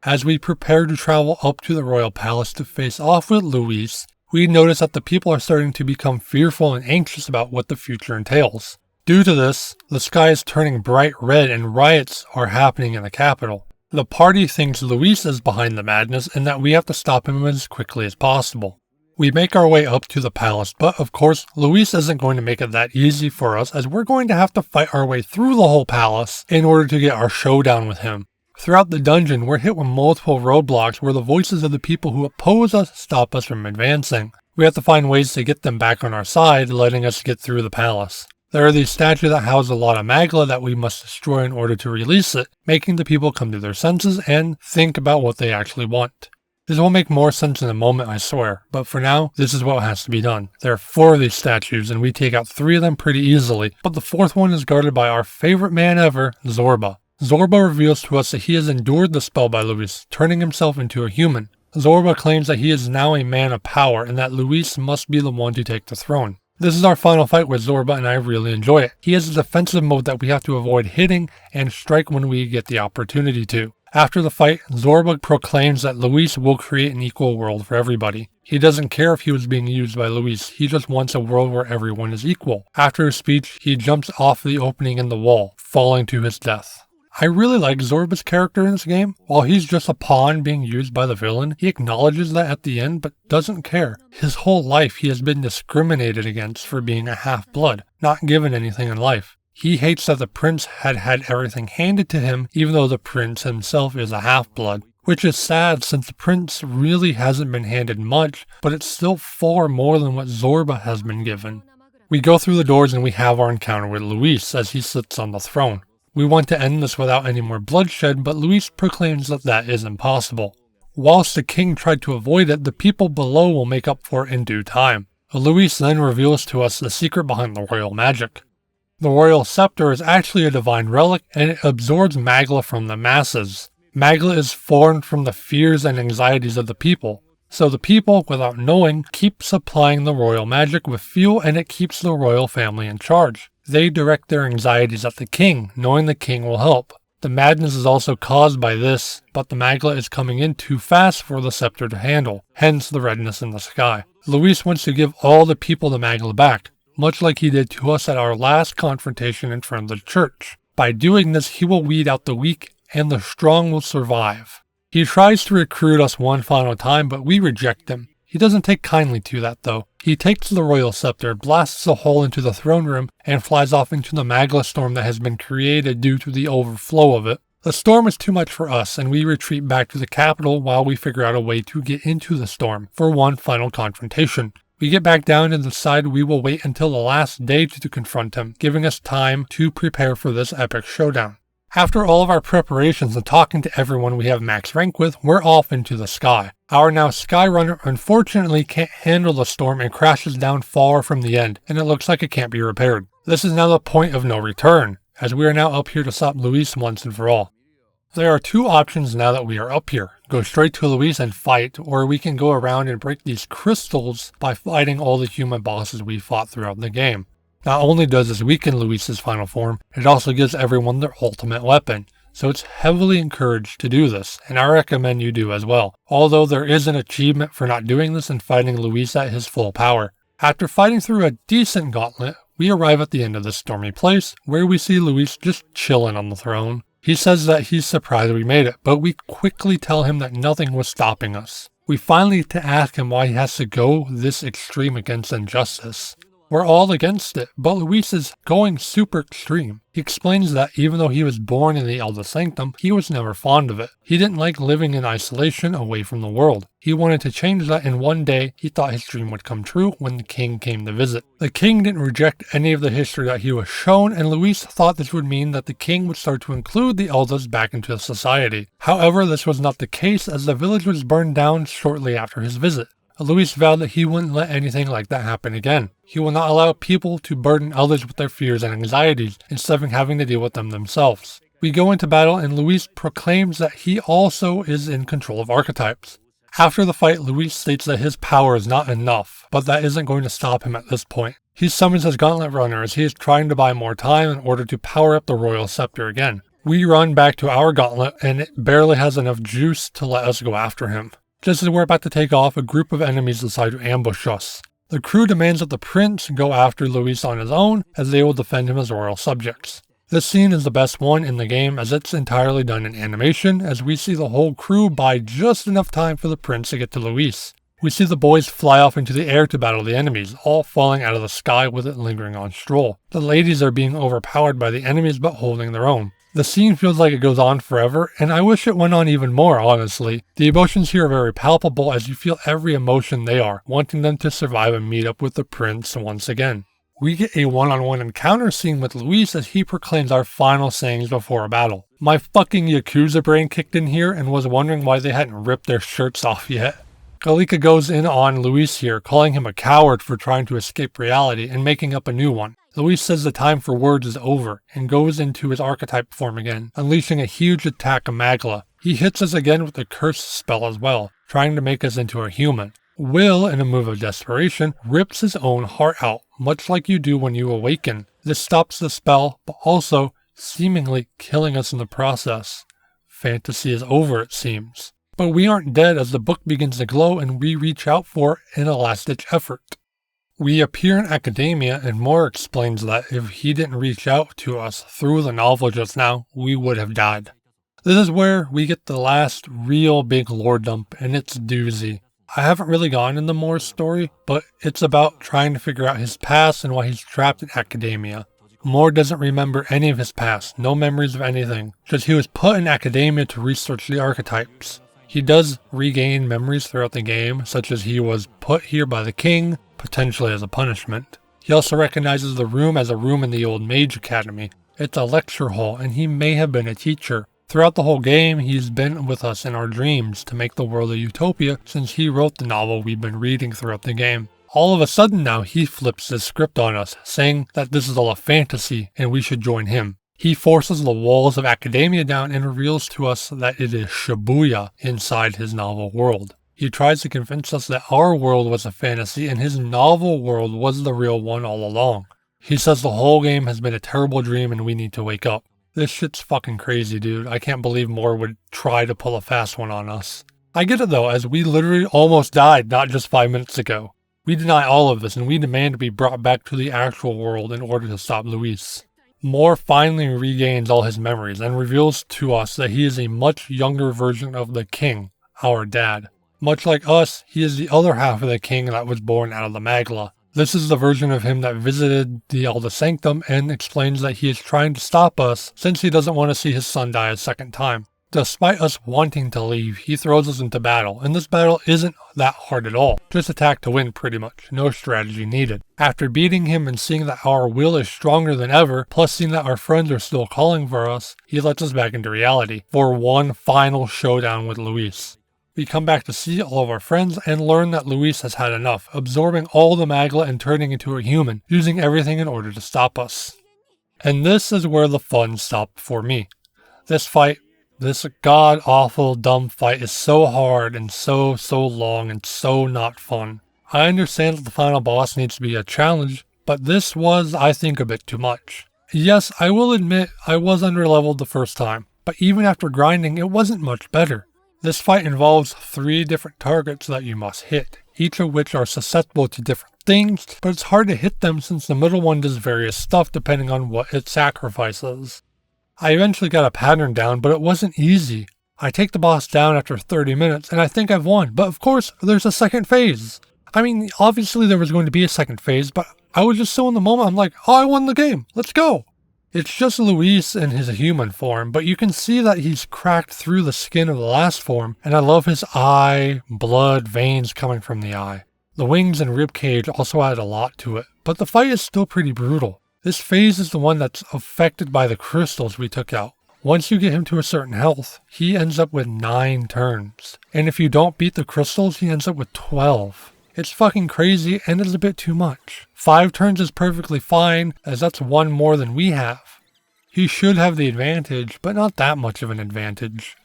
As we prepare to travel up to the royal palace to face off with Luis, we notice that the people are starting to become fearful and anxious about what the future entails. Due to this, the sky is turning bright red and riots are happening in the capital. The party thinks Luis is behind the madness and that we have to stop him as quickly as possible. We make our way up to the palace, but of course, Luis isn't going to make it that easy for us, as we're going to have to fight our way through the whole palace in order to get our showdown with him. Throughout the dungeon, we're hit with multiple roadblocks where the voices of the people who oppose us stop us from advancing. We have to find ways to get them back on our side, letting us get through the palace. There are these statues that house a lot of Magla that we must destroy in order to release it, making the people come to their senses and think about what they actually want. This will make more sense in a moment, I swear, but for now, this is what has to be done. There are 4 of these statues, and we take out 3 of them pretty easily, but the 4th one is guarded by our favorite man ever, Zorba. Zorba reveals to us that he has endured the spell by Luis, turning himself into a human. Zorba claims that he is now a man of power, and that Luis must be the one to take the throne. This is our final fight with Zorba and I really enjoy it. He has a defensive mode that we have to avoid hitting and strike when we get the opportunity to. After the fight, Zorba proclaims that Luis will create an equal world for everybody. He doesn't care if he was being used by Luis, he just wants a world where everyone is equal. After his speech, he jumps off the opening in the wall, falling to his death. I really like Zorba's character in this game. While he's just a pawn being used by the villain, he acknowledges that at the end but doesn't care. His whole life he has been discriminated against for being a half-blood, not given anything in life. He hates that the prince had everything handed to him even though the prince himself is a half-blood. Which is sad since the prince really hasn't been handed much, but it's still far more than what Zorba has been given. We go through the doors and we have our encounter with Luis as he sits on the throne. We want to end this without any more bloodshed, but Luis proclaims that that is impossible. Whilst the king tried to avoid it, the people below will make up for it in due time. Luis then reveals to us the secret behind the royal magic. The royal scepter is actually a divine relic, and it absorbs Magla from the masses. Magla is formed from the fears and anxieties of the people. So the people, without knowing, keep supplying the royal magic with fuel, and it keeps the royal family in charge. They direct their anxieties at the king, knowing the king will help. The madness is also caused by this, but the Magla is coming in too fast for the scepter to handle, hence the redness in the sky. Luis wants to give all the people the Magla back, much like he did to us at our last confrontation in front of the church. By doing this, he will weed out the weak, and the strong will survive. He tries to recruit us one final time, but we reject him. He doesn't take kindly to that though. He takes the royal scepter, blasts a hole into the throne room, and flies off into the Magla storm that has been created due to the overflow of it. The storm is too much for us, and we retreat back to the capital while we figure out a way to get into the storm for one final confrontation. We get back down and decide we will wait until the last day to confront him, giving us time to prepare for this epic showdown. After all of our preparations and talking to everyone we have max rank with, we're off into the sky. Our now Skyrunner unfortunately can't handle the storm and crashes down far from the end, and it looks like it can't be repaired. This is now the point of no return, as we are now up here to stop Luis once and for all. There are two options now that we are up here. Go straight to Luis and fight, or we can go around and break these crystals by fighting all the human bosses we fought throughout the game. Not only does this weaken Luis's final form, it also gives everyone their ultimate weapon, so it's heavily encouraged to do this, and I recommend you do as well, although there is an achievement for not doing this and fighting Luis at his full power. After fighting through a decent gauntlet, we arrive at the end of this stormy place, where we see Luis just chilling on the throne. He says that he's surprised we made it, but we quickly tell him that nothing was stopping us. We finally get to ask him why he has to go this extreme against injustice. We're all against it, but Luis is going super extreme. He explains that even though he was born in the Elder Sanctum, he was never fond of it. He didn't like living in isolation away from the world. He wanted to change that, and one day he thought his dream would come true when the king came to visit. The king didn't reject any of the history that he was shown, and Luis thought this would mean that the king would start to include the elders back into society. However, this was not the case, as the village was burned down shortly after his visit. Luis vowed that he wouldn't let anything like that happen again. He will not allow people to burden others with their fears and anxieties instead of having to deal with them themselves. We go into battle and Luis proclaims that he also is in control of archetypes. After the fight, Luis states that his power is not enough, but that isn't going to stop him at this point. He summons his Gauntlet Runner as he is trying to buy more time in order to power up the Royal Scepter again. We run back to our gauntlet and it barely has enough juice to let us go after him. Just as we're about to take off, a group of enemies decide to ambush us. The crew demands that the prince go after Luis on his own, as they will defend him as royal subjects. This scene is the best one in the game, as it's entirely done in animation, as we see the whole crew buy just enough time for the prince to get to Luis. We see the boys fly off into the air to battle the enemies, all falling out of the sky with it lingering on Stroll. The ladies are being overpowered by the enemies but holding their own. The scene feels like it goes on forever, and I wish it went on even more, honestly. The emotions here are very palpable as you feel every emotion they are, wanting them to survive and meet up with the prince once again. We get a one-on-one encounter scene with Luis as he proclaims our final sayings before a battle. My fucking Yakuza brain kicked in here and was wondering why they hadn't ripped their shirts off yet. Kalika goes in on Luis here, calling him a coward for trying to escape reality and making up a new one. Luis says the time for words is over, and goes into his archetype form again, unleashing a huge attack of Magla. He hits us again with the curse spell as well, trying to make us into a human. Will, in a move of desperation, rips his own heart out, much like you do when you awaken. This stops the spell, but also seemingly killing us in the process. Fantasy is over, it seems. But we aren't dead as the book begins to glow and we reach out for it in a last-ditch effort. We appear in academia and Moore explains that if he didn't reach out to us through the novel just now, we would have died. This is where we get the last real big lore dump, and it's doozy. I haven't really gone into Moore's story, but it's about trying to figure out his past and why he's trapped in academia. Moore doesn't remember any of his past, no memories of anything, just he was put in academia to research the archetypes. He does regain memories throughout the game, such as he was put here by the king, potentially as a punishment. He also recognizes the room as a room in the old Mage Academy. It's a lecture hall, and he may have been a teacher. Throughout the whole game, he's been with us in our dreams to make the world a utopia since he wrote the novel we've been reading throughout the game. All of a sudden now, he flips his script on us, saying that this is all a fantasy and we should join him. He forces the walls of academia down and reveals to us that it is Shibuya inside his novel world. He tries to convince us that our world was a fantasy and his novel world was the real one all along. He says the whole game has been a terrible dream and we need to wake up. This shit's fucking crazy, dude. I can't believe Moore would try to pull a fast one on us. I get it though, as we literally almost died not just 5 minutes ago. We deny all of this and we demand to be brought back to the actual world in order to stop Luis. Moore finally regains all his memories and reveals to us that he is a much younger version of the king, our dad. Much like us, he is the other half of the king that was born out of the Magla. This is the version of him that visited the Alda Sanctum and explains that he is trying to stop us since he doesn't want to see his son die a second time. Despite us wanting to leave, he throws us into battle, and this battle isn't that hard at all. Just attack to win pretty much, no strategy needed. After beating him and seeing that our will is stronger than ever, plus seeing that our friends are still calling for us, he lets us back into reality for one final showdown with Luis. We come back to see all of our friends and learn that Luis has had enough, absorbing all the Magla and turning into a human, using everything in order to stop us. And this is where the fun stopped for me. This fight, this god-awful dumb fight is so hard and so long and so not fun. I understand that the final boss needs to be a challenge, but this was, I think, a bit too much. Yes, I will admit I was underleveled the first time, but even after grinding, it wasn't much better. This fight involves 3 different targets that you must hit, each of which are susceptible to different things, but it's hard to hit them since the middle one does various stuff depending on what it sacrifices. I eventually got a pattern down, but it wasn't easy. I take the boss down after 30 minutes and I think I've won, but of course there's a second phase. I mean, obviously there was going to be a second phase, but I was just so in the moment, I'm like, oh, I won the game, let's go. It's just Luis in his human form, but you can see that he's cracked through the skin of the last form, and I love his eye, blood, veins coming from the eye. The wings and ribcage also add a lot to it, but the fight is still pretty brutal. This phase is the one that's affected by the crystals we took out. Once you get him to a certain health, he ends up with 9 turns, and if you don't beat the crystals, he ends up with 12. It's fucking crazy and it's a bit too much. 5 turns is perfectly fine, as that's 1 more than we have. He should have the advantage, but not that much of an advantage.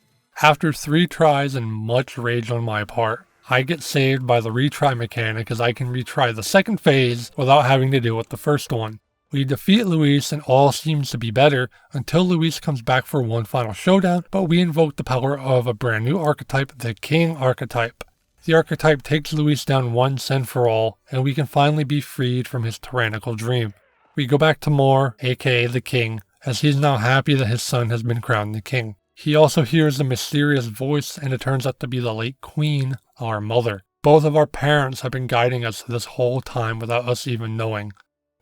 After 3 tries and much rage on my part, I get saved by the retry mechanic as I can retry the second phase without having to deal with the first one. We defeat Luis and all seems to be better until Luis comes back for one final showdown, but we invoke the power of a brand new archetype, the King archetype. The archetype takes Luis down once and for all, and we can finally be freed from his tyrannical dream. We go back to Moore, aka the King, as he's now happy that his son has been crowned the king. He also hears a mysterious voice, and it turns out to be the late Queen, our mother. Both of our parents have been guiding us this whole time without us even knowing.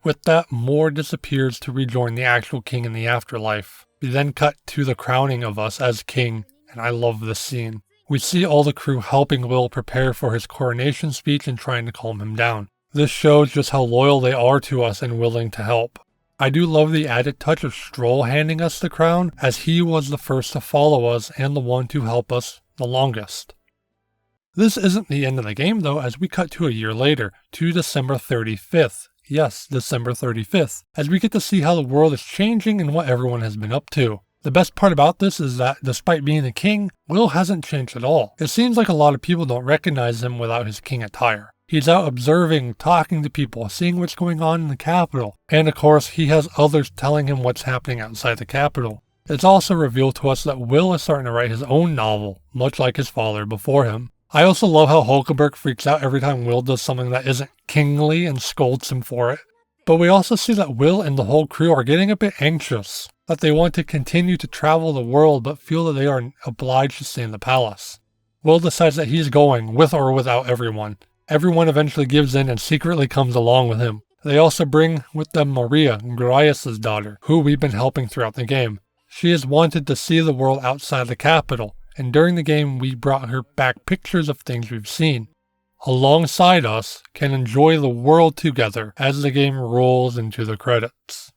With that, Moore disappears to rejoin the actual king in the afterlife. We then cut to the crowning of us as king, and I love this scene. We see all the crew helping Will prepare for his coronation speech and trying to calm him down. This shows just how loyal they are to us and willing to help. I do love the added touch of Stroll handing us the crown, as he was the first to follow us and the one to help us the longest. This isn't the end of the game though, as we cut to a year later, to December 35th. Yes, December 35th, as we get to see how the world is changing and what everyone has been up to. The best part about this is that despite being the king, Will hasn't changed at all. It seems like a lot of people don't recognize him without his king attire. He's out observing, talking to people, seeing what's going on in the capital, and of course he has others telling him what's happening outside the capital. It's also revealed to us that Will is starting to write his own novel, much like his father before him. I also love how Hulkenberg freaks out every time Will does something that isn't kingly and scolds him for it. But we also see that Will and the whole crew are getting a bit anxious, that they want to continue to travel the world but feel that they are obliged to stay in the palace. Will decides that he's going, with or without everyone. Everyone eventually gives in and secretly comes along with him. They also bring with them Maria, Graius' daughter, who we've been helping throughout the game. She has wanted to see the world outside the capital, and during the game we brought her back pictures of things we've seen. Alongside us, can enjoy the world together as the game rolls into the credits.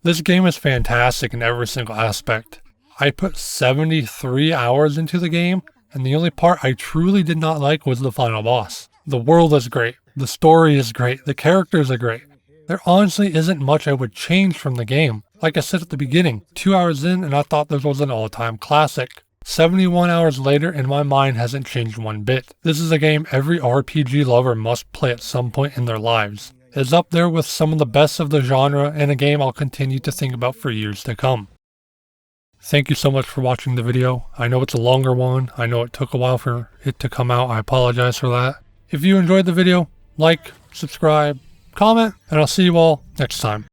This game is fantastic in every single aspect. I put 73 hours into the game, and the only part I truly did not like was the final boss. The world is great, the story is great, the characters are great. There honestly isn't much I would change from the game. Like I said at the beginning, 2 hours in and I thought this was an all-time classic. 71 hours later and my mind hasn't changed one bit. This is a game every RPG lover must play at some point in their lives. It's up there with some of the best of the genre and a game I'll continue to think about for years to come. Thank you so much for watching the video. I know it's a longer one. I know it took a while for it to come out. I apologize for that. If you enjoyed the video, like, subscribe, comment, and I'll see you all next time.